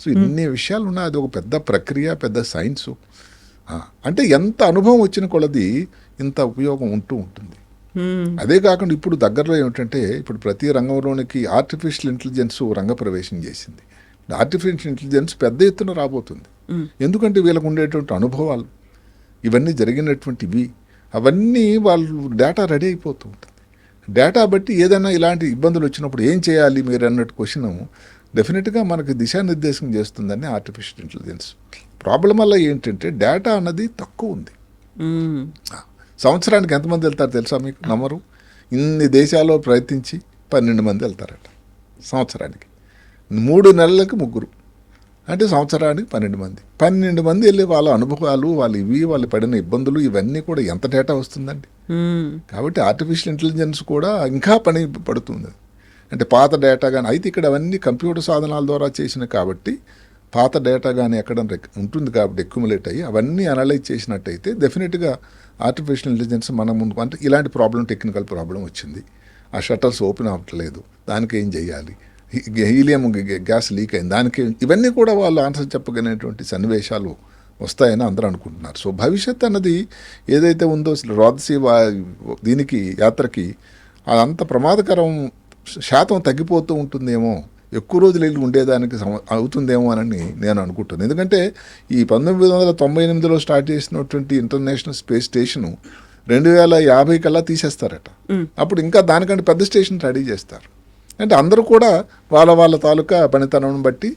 S2: సో ఇన్ని విషయాలు ఉన్నాయి. అది ఒక పెద్ద ప్రక్రియ, పెద్ద సైన్సు. అంటే ఎంత అనుభవం వచ్చిన కొలది ఇంత ఉపయోగం ఉంటుంది. అదే కాకుండా ఇప్పుడు దగ్గరలో ఏమిటంటే ఇప్పుడు ప్రతి రంగంలోనికి ఆర్టిఫిషియల్ ఇంటెలిజెన్స్ రంగప్రవేశం చేసింది. ఆర్టిఫిషియల్ ఇంటెలిజెన్స్ పెద్ద ఎత్తున రాబోతుంది. ఎందుకంటే వీళ్ళకు ఉండేటువంటి అనుభవాలు ఇవన్నీ జరిగినటువంటివి, అవన్నీ వాళ్ళు డేటా రెడీ అయిపోతూ ఉంటుంది. డేటా బట్టి ఏదైనా ఇలాంటి ఇబ్బందులు వచ్చినప్పుడు ఏం చేయాలి మీరు అన్నట్టు క్వశ్చన్ డెఫినెట్గా మనకి దిశానిర్దేశం చేస్తుందని ఆర్టిఫిషియల్ ఇంటెలిజెన్స్. ప్రాబ్లం వల్ల ఏంటంటే డేటా అన్నది తక్కువ ఉంది. సంవత్సరానికి ఎంతమంది వెళ్తారు తెలుసా మీకు? నమ్మరు. ఇన్ని దేశాల్లో ప్రయత్నించి 12 మంది వెళ్తారట సంవత్సరానికి. 3 నెలలకు 3, అంటే సంవత్సరానికి 12 మంది వెళ్ళి వాళ్ళ అనుభవాలు, వాళ్ళు పడిన ఇబ్బందులు ఇవన్నీ కూడా ఎంత డేటా వస్తుందండి. కాబట్టి ఆర్టిఫిషియల్ ఇంటెలిజెన్స్ కూడా ఇంకా పని పడుతుంది. అంటే పాత డేటా కానీ అయితే ఇక్కడ అవన్నీ కంప్యూటర్ సాధనాల ద్వారా చేసినాయి కాబట్టి పాత డేటా కానీ ఎక్కడ ఉంటుంది కాబట్టి అక్యుములేట్ అయ్యి అవన్నీ అనలైజ్ చేసినట్టయితే డెఫినెట్గా ఆర్టిఫిషియల్ ఇంటెలిజెన్స్ మన ముందు అంటే ఇలాంటి టెక్నికల్ ప్రాబ్లం వచ్చింది, ఆ షట్టర్స్ ఓపెన్ అవ్వట్లేదు, దానికి ఏం చేయాలి, హీలియం గ్యాస్ లీక్ అయింది, దానికి ఇవన్నీ కూడా వాళ్ళు ఆన్సర్ చెప్పగలిగినటువంటి సన్నివేశాలు వస్తాయని అందరూ అనుకుంటున్నారు. సో భవిష్యత్ అన్నది ఏదైతే ఉందో రోదసీ దీనికి యాత్రకి అదంత ప్రమాదకరం శాతం తగ్గిపోతూ ఉంటుందేమో, ఎక్కువ రోజులు వెళ్ళి ఉండేదానికి అవుతుందేమో అని నేను అనుకుంటున్నాను. ఎందుకంటే ఈ 1998లో స్టార్ట్ చేసినటువంటి ఇంటర్నేషనల్ స్పేస్ స్టేషను 2050 కల్లా తీసేస్తారట. అప్పుడు ఇంకా దానికంటే పెద్ద స్టేషన్ రెడీ చేస్తారు. అంటే అందరూ కూడా వాళ్ళ తాలూకా పనితనం బట్టి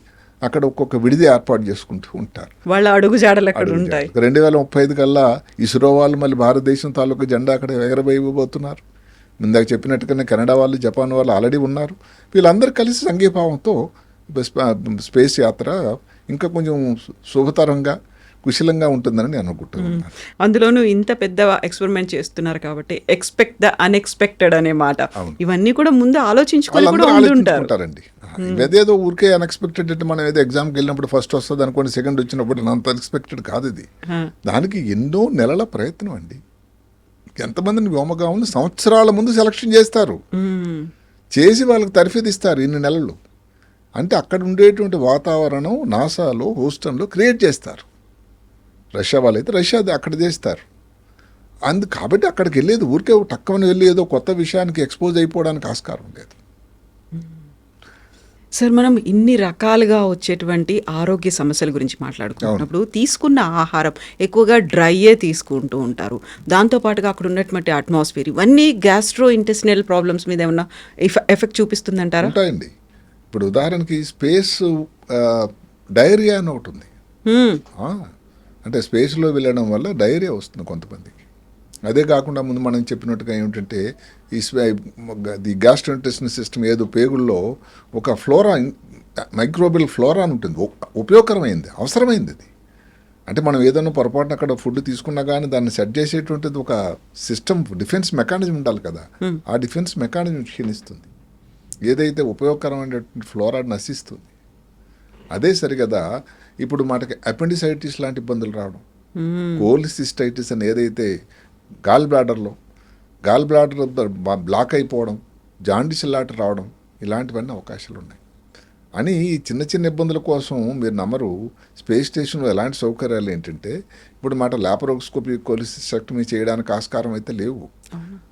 S2: అక్కడ ఒక్కొక్క విడిది ఏర్పాటు చేసుకుంటూ ఉంటారు.
S1: వాళ్ళ అడుగుజాడలు అక్కడ ఉంటాయి.
S2: 2035 కల్లా ఇస్రో వాళ్ళు మళ్ళీ భారతదేశం తాలూకా జెండా అక్కడ ఎగరవేయబోతున్నారు. ఇందాక చెప్పినట్టుగానే కెనడా వాళ్ళు, జపాన్ వాళ్ళు ఆల్రెడీ ఉన్నారు. వీళ్ళందరూ కలిసి సంఘీభావంతో స్పేస్ యాత్ర ఇంకా కొంచెం శుభతరంగా కుశలంగా ఉంటుందని నేను అనుకుంటున్నాను.
S1: అందులోనూ ఇంత పెద్ద ఎక్స్పెరిమెంట్ చేస్తున్నారు కాబట్టి ఎక్స్పెక్ట్ ద అన్ఎక్స్పెక్టెడ్ అనే మాట, ఇవన్నీ కూడా ముందు ఆలోచించుకొని కూడా ఉంటారు.
S2: ఇదేదో ఊరికే అన్ఎక్స్పెక్టెడ్ అంటే మనం ఏదో ఎగ్జామ్కి వెళ్ళినప్పుడు ఫస్ట్ వస్తుంది అనుకోండి, సెకండ్ వచ్చినప్పుడు అంత అన్ఎక్స్పెక్టెడ్ కాదు ఇది. దానికి ఎన్నో నెలల ప్రయత్నం అండి. ఎంతమందిని వ్యోమగాములు సంవత్సరాల ముందు సెలక్షన్ చేస్తారు, చేసి వాళ్ళకి తర్ఫీదిస్తారు ఇన్ని నెలలు. అంటే అక్కడ ఉండేటువంటి వాతావరణం నాసాలో, హూస్టన్లో క్రియేట్ చేస్తారు. రష్యా వాళ్ళైతే రష్యా అక్కడ చేస్తారు. కాబట్టి అక్కడికి వెళ్ళేది ఊరికే టక్కమని వెళ్ళి ఏదో కొత్త విషయానికి ఎక్స్పోజ్ అయిపోవడానికి ఆస్కారం లేదు.
S1: సార్, మనం ఇన్ని రకాలుగా వచ్చేటువంటి ఆరోగ్య సమస్యల గురించి మాట్లాడుకుంటున్నప్పుడు తీసుకున్న ఆహారం ఎక్కువగా డ్రైయే తీసుకుంటూ ఉంటారు. దాంతోపాటుగా అక్కడ ఉన్నటువంటి అట్మాస్ఫియర్, ఇవన్నీ గ్యాస్ట్రో ఇంటెస్టినల్ ప్రాబ్లమ్స్ మీద ఏమన్నా ఎఫెక్ట్ చూపిస్తుందంటారా?
S2: ఉంటాయండి. ఇప్పుడు ఉదాహరణకి స్పేస్ డయేరియా అని ఒకటి ఉంది. అంటే స్పేస్లో వెళ్ళడం వల్ల డయేరియా వస్తుంది కొంతమందికి. అదే కాకుండా ముందు మనం చెప్పినట్టుగా ఏమిటంటే ఈ గ్యాస్ట్రోఇంటెస్టినల్ సిస్టమ్ ఏదో పేగుల్లో ఒక ఫ్లోరా, మైక్రోబియల్ ఫ్లోరా అని ఉంటుంది, ఉపయోగకరమైంది, అవసరమైంది అది. అంటే మనం ఏదైనా పొరపాటున అక్కడ ఫుడ్ తీసుకున్నా కానీ దాన్ని సెట్ చేసేటువంటిది ఒక సిస్టమ్, డిఫెన్స్ మెకానిజం ఉండాలి కదా. ఆ డిఫెన్స్ మెకానిజం క్షీణిస్తుంది. ఏదైతే ఉపయోగకరమైనటువంటి ఫ్లోరాని నశిస్తుంది. అదే సరిగదా ఇప్పుడు మనకి అపెండిసైటిస్ లాంటి ఇబ్బందులు రావడం, కోలిసిస్టైటిస్ అని ఏదైతే గాల్ బ్లాడర్ బ్లాక్ అయిపోవడం, జాండిస్ లాంటి రావడం, ఇలాంటివన్నీ అవకాశాలు ఉన్నాయి. అని ఈ చిన్న చిన్న ఇబ్బందుల కోసం మీరు నమ్మరు, స్పేస్ స్టేషన్లో ఎలాంటి సౌకర్యాలు ఏంటంటే ఇప్పుడు మాట లాపరోస్కోపీ, కోలిసిస్టెక్టమీ చేయడానికి ఆస్కారం అయితే లేవు,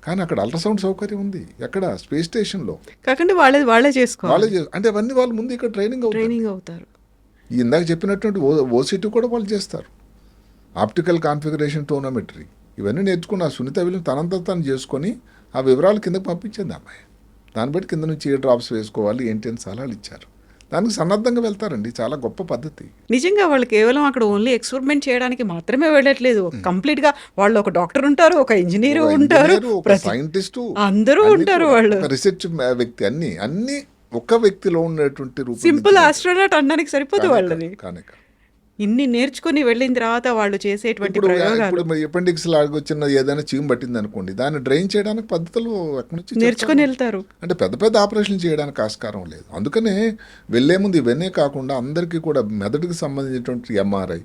S2: కానీ అక్కడ అల్ట్రాసౌండ్ సౌకర్యం ఉంది. ఎక్కడ? స్పేస్ స్టేషన్లో.
S1: కాకుండా వాళ్ళే చేసుకోవాలి.
S2: అంటే అవన్నీ వాళ్ళు ముందు ఇక్కడ ట్రైనింగ్ అవుతారు. ఇందాక చెప్పినటువంటి ఓసిటీ కూడా వాళ్ళు చేస్తారు. ఆప్టికల్ కాన్ఫిగరేషన్, టోనోమెట్రీ, ఇవన్నీ నేర్చుకున్న సునీత విలియమ్స్ తనంతా తను చేసుకొని ఆ వివరాలు కిందకు పంపించింది అమ్మాయి. దాన్ని బట్టి కింద నుంచి ఏ డ్రాప్స్ వేసుకోవాలి ఏంటి అని సలహాలు ఇచ్చారు. దానికి సన్నద్ధంగా వెళ్తారండి. చాలా గొప్ప పద్ధతి.
S1: నిజంగా వాళ్ళు కేవలం అక్కడ ఓన్లీ ఎక్స్పెరిమెంట్ చేయడానికి మాత్రమే వెళ్ళట్లేదు. కంప్లీట్ గా వాళ్ళు ఒక డాక్టర్ ఉంటారు, ఒక ఇంజనీర్ ఉంటారు, ఒక సైంటిస్ట్, అందరూ ఉంటారు. వాళ్ళు రీసెర్చ్
S2: వ్యక్తి, అన్ని ఒక వ్యక్తిలో ఉన్నటువంటి రూపం.
S1: సింపుల్ ఆస్ట్రోనాట్ అనడానికి సరిపోదు వాళ్ళని. ఇన్ని నేర్చుకుని వెళ్ళిన తర్వాత వాళ్ళు చేసేటువంటి ప్రయోగాలు.
S2: అపెండిక్స్ లాగా వచ్చిన ఏదైనా చీమ్ పట్టింది అనుకోండి, దాన్ని డ్రైన్ చేయడానికి పద్ధతులు ఎక్కడి నుంచి
S1: నేర్చుకుని వెళ్తారు.
S2: అంటే పెద్ద ఆపరేషన్ చేయడానికి ఆస్కారం లేదు. అందుకనే వెళ్లే ముందు ఇవన్నీ కాకుండా అందరికీ కూడా మెదడుకి సంబంధించినటువంటి ఎంఆర్ఐ,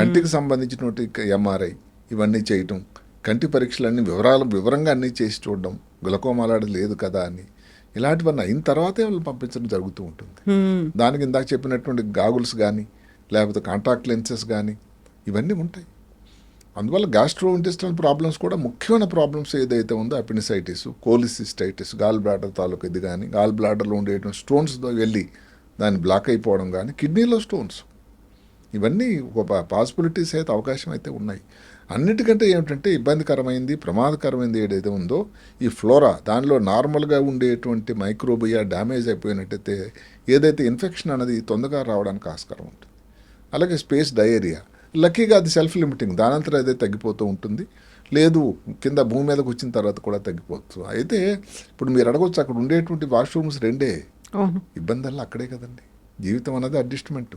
S2: కంటికి సంబంధించినటువంటి ఎంఆర్ఐ, ఇవన్నీ చేయటం, కంటి పరీక్షలన్నీ వివరంగా అన్నీ చేసి చూడడం, గ్లకోమాలాడది లేదు కదా అని, ఇలాంటివన్నీ అయిన తర్వాతే వాళ్ళు పంపించడం జరుగుతూ ఉంటుంది. దానికి ఇందాక చెప్పినటువంటి గాగుల్స్ కానీ లేకపోతే కాంటాక్ట్ లెన్సెస్ కానీ ఇవన్నీ ఉంటాయి. అందువల్ల గ్యాస్ట్రో ఇంటెస్టినల్ ప్రాబ్లమ్స్ కూడా ముఖ్యమైన ప్రాబ్లమ్స్ ఏదైతే ఉందో అపెండిసైటిస్, కోలిసిస్టైటిస్, గాల్ బ్లాడర్ తాలూకు ఇది కానీ, గాల్ బ్లాడర్లో ఉండేటువంటి స్టోన్స్ వెళ్ళి దాన్ని బ్లాక్ అయిపోవడం కానీ, కిడ్నీలో స్టోన్స్, ఇవన్నీ ఒక పాసిబిలిటీస్ అయితే అవకాశం అయితే ఉన్నాయి. అన్నిటికంటే ఏమిటంటే ఇబ్బందికరమైంది, ప్రమాదకరమైంది ఏదైతే ఉందో ఈ ఫ్లోరా, దానిలో నార్మల్గా ఉండేటువంటి మైక్రోబియా డ్యామేజ్ అయిపోయినట్టయితే ఏదైతే ఇన్ఫెక్షన్ అనేది తొందరగా రావడానికి ఆస్కారం ఉంటుంది. అలాగే స్పేస్ డయేరియా, లక్కీగా అది సెల్ఫ్ లిమిటింగ్, దానంతరం అదే తగ్గిపోతూ ఉంటుంది. లేదు కింద భూమి మీదకి వచ్చిన తర్వాత కూడా తగ్గిపోతుంది. అయితే ఇప్పుడు మీరు అడగవచ్చు, అక్కడ ఉండేటువంటి వాష్రూమ్స్ 2 ఇబ్బందుల్లో అక్కడే కదండి. జీవితం అన్నది అడ్జస్ట్మెంట్.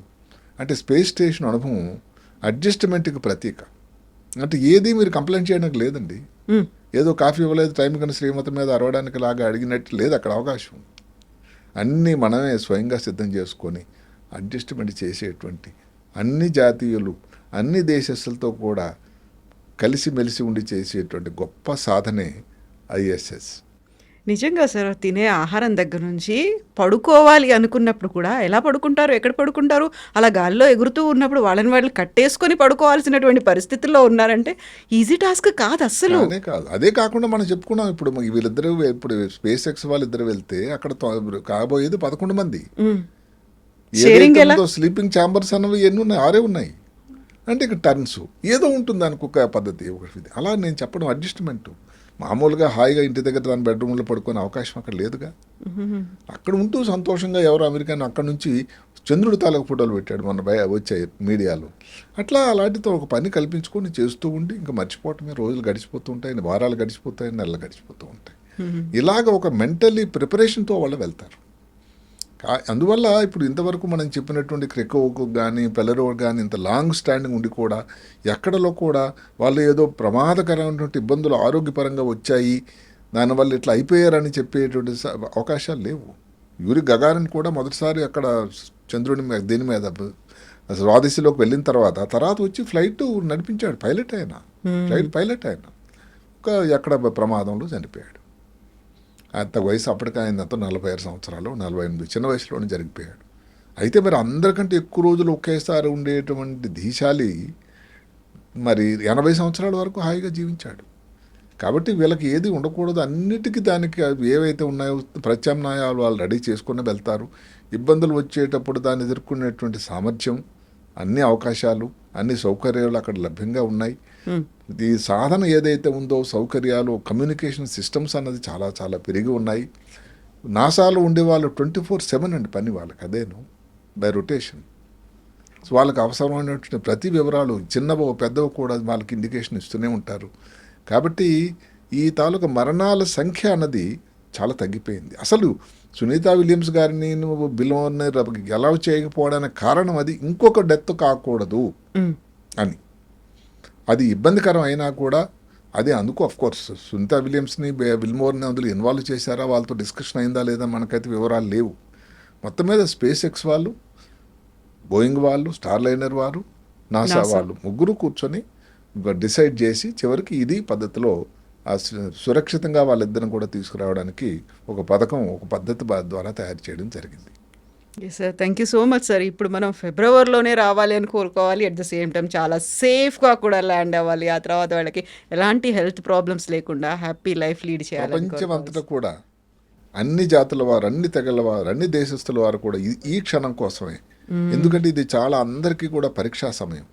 S2: అంటే స్పేస్ స్టేషన్ అనుభవం అడ్జస్ట్మెంట్కి ప్రతీక. అంటే ఏది మీరు కంప్లైంట్ చేయడానికి లేదండి. ఏదో కాఫీ ఇవ్వలేదు టైం కన్నా శ్రీమతి మీద అరవడానికి లాగా అడిగినట్టు లేదు అక్కడ అవకాశం. అన్నీ మనమే స్వయంగా సిద్ధం చేసుకొని అడ్జస్ట్మెంట్ చేసేటువంటి, అన్ని జాతీయులు అన్ని దేశస్తులతో కూడా కలిసిమెలిసి ఉండి చేసేటువంటి గొప్ప సాధనే ఐఎస్ఎస్.
S1: నిజంగా సార్, తినే ఆహారం దగ్గర నుంచి పడుకోవాలి అనుకున్నప్పుడు కూడా ఎలా పడుకుంటారు, ఎక్కడ పడుకుంటారు, అలా గాలిలో ఎగురుతూ ఉన్నప్పుడు వాళ్ళు కట్టేసుకొని పడుకోవాల్సినటువంటి పరిస్థితుల్లో ఉన్నారంటే ఈజీ టాస్క్ కాదు అస్సలు.
S2: అదే కాకుండా మనం చెప్పుకున్నాం, ఇప్పుడు వీళ్ళిద్దరూ ఇప్పుడు స్పేస్ ఎక్స్ వాళ్ళిద్దరు వెళ్తే అక్కడ కాబోయేది 11 మంది. స్లీపింగ్ ఛాంబర్స్ అన్నవి ఎన్ని ఉన్నాయి? 6 ఉన్నాయి. అంటే ఇక టర్న్స్ ఏదో ఉంటుంది దానికి ఒక పద్ధతి ఒకటి. అలా నేను చెప్పడం అడ్జస్ట్మెంట్. మామూలుగా హాయిగా ఇంటి దగ్గర దాని బెడ్రూమ్లో పడుకునే అవకాశం అక్కడ లేదుగా. అక్కడ ఉంటూ సంతోషంగా ఎవరు అమెరికాను అక్కడ నుంచి చంద్రుడి తాలూకు ఫోటోలు పెట్టాడు మన వచ్చాయి మీడియాలో. అట్లా అలాంటితో ఒక పని కల్పించుకొని చేస్తూ ఉండి ఇంకా మర్చిపోవటమే. రోజులు గడిచిపోతూ ఉంటాయి, వారాలు గడిచిపోతాయి, నెలలు గడిచిపోతూ ఉంటాయి. ఇలాగ ఒక మెంటలీ ప్రిపరేషన్తో వాళ్ళు వెళ్తారు. అందువల్ల ఇప్పుడు ఇంతవరకు మనం చెప్పినటువంటి క్రెకోకు కానీ పెలరో కానీ ఇంత లాంగ్ స్టాండింగ్ ఉండి కూడా ఎక్కడలో కూడా వాళ్ళు ఏదో ప్రమాదకరమైనటువంటి ఇబ్బందులు ఆరోగ్యపరంగా వచ్చాయి, దానివల్ల ఇట్లా అయిపోయారని చెప్పేటువంటి అవకాశాలు లేవు. యూరి గగారిన్ కూడా మొదటిసారి అక్కడ చంద్రుడి మీద దీని మీద స్వాదిశలోకి వెళ్ళిన తర్వాత వచ్చి ఫ్లైట్ నడిపించాడు. ఫ్లైట్ పైలట్ ఆయన ఒక ఎక్కడ ప్రమాదంలో చనిపోయాడు. అంత వయసు అప్పటికి ఆయనంత 46 సంవత్సరాలు 48 చిన్న వయసులోనే జరిగిపోయాడు. అయితే మరి అందరికంటే ఎక్కువ రోజులు ఒకేసారి ఉండేటువంటి ధీశాలి మరి 80 సంవత్సరాల వరకు హాయిగా జీవించాడు. కాబట్టి వీళ్ళకి ఏది ఉండకూడదు, అన్నిటికీ దానికి ఏవైతే ఉన్నాయో ప్రత్యామ్నాయాలు వాళ్ళు రెడీ చేసుకుని వెళ్తారు. ఇబ్బందులు వచ్చేటప్పుడు దాన్ని ఎదుర్కొనేటువంటి సామర్థ్యం, అన్ని అవకాశాలు, అన్ని సౌకర్యాలు అక్కడ లభ్యంగా ఉన్నాయి. ఈ సాధన ఏదైతే ఉందో సౌకర్యాలు, కమ్యూనికేషన్ సిస్టమ్స్ అన్నది చాలా చాలా పెరిగి ఉన్నాయి. నాసాలో ఉండేవాళ్ళు 24/7 అండి పని వాళ్ళకి, అదేను బై రొటేషన్. సో వాళ్ళకి అవసరమైనటువంటి ప్రతి వివరాలు చిన్నవో పెద్దవో కూడా వాళ్ళకి ఇండికేషన్ ఇస్తూనే ఉంటారు. కాబట్టి ఈ తాలూకా మరణాల సంఖ్య అన్నది చాలా తగ్గిపోయింది. అసలు సునీతా విలియమ్స్ గారిని నువ్వు బిలోని అలౌ చేయకపోవడానికి కారణం అది ఇంకొక డెత్ కాకూడదు అని. అది ఇబ్బందికరం అయినా కూడా అది అందుకు కోర్స్ సునీతా విలియమ్స్ని విల్మోర్ని అందులో ఇన్వాల్వ్ చేశారా, వాళ్ళతో డిస్కషన్ అయిందా లేదా మనకైతే వివరాలు లేవు. మొత్తం మీద స్పేస్ ఎక్స్ వాళ్ళు, బోయింగ్ వాళ్ళు, స్టార్ లైనర్ వారు, నాసా వాళ్ళు ముగ్గురు కూర్చొని డిసైడ్ చేసి చివరికి ఇది పద్ధతిలో సురక్షితంగా వాళ్ళిద్దరిని కూడా తీసుకురావడానికి ఒక పథకం, ఒక పద్ధతి ద్వారా తయారు చేయడం జరిగింది.
S1: Sir thank you so much sir. ఇప్పుడు మనం ఫిబ్రవరిలోనే రావాలి అని కోరుకోవాలి, అట్ ద సేమ్ టైం చాలా సేఫ్గా కూడా ల్యాండ్ అవ్వాలి. ఆ తర్వాత వాళ్ళకి ఎలాంటి హెల్త్ ప్రాబ్లమ్స్ లేకుండా హ్యాపీ లైఫ్ లీడ్ చేయాలి.
S2: ప్రపంచం అంతటా కూడా అన్ని జాతుల వారు, అన్ని తెగల వారు, అన్ని దేశస్తుల వారు కూడా ఈ క్షణం కోసమే. ఎందుకంటే ఇది చాలా అందరికీ కూడా పరీక్షా సమయం.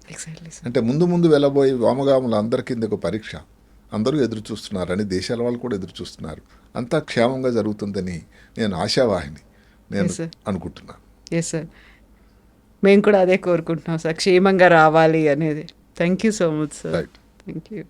S2: అంటే ముందు వెళ్ళబోయే వామగాములు అందరికీ ఇది ఒక పరీక్ష. అందరూ ఎదురు చూస్తున్నారు, అన్ని దేశాల వాళ్ళు కూడా ఎదురు చూస్తున్నారు. అంతా క్షేమంగా జరుగుతుందని నేను ఆశావాహిని నేను అనుకుంటున్నాను.
S1: ఎస్ సార్, మేము కూడా అదే కోరుకుంటున్నాం సార్, క్షేమంగా రావాలి అనేది. Thank you so much sir.
S2: Right.
S1: Thank you.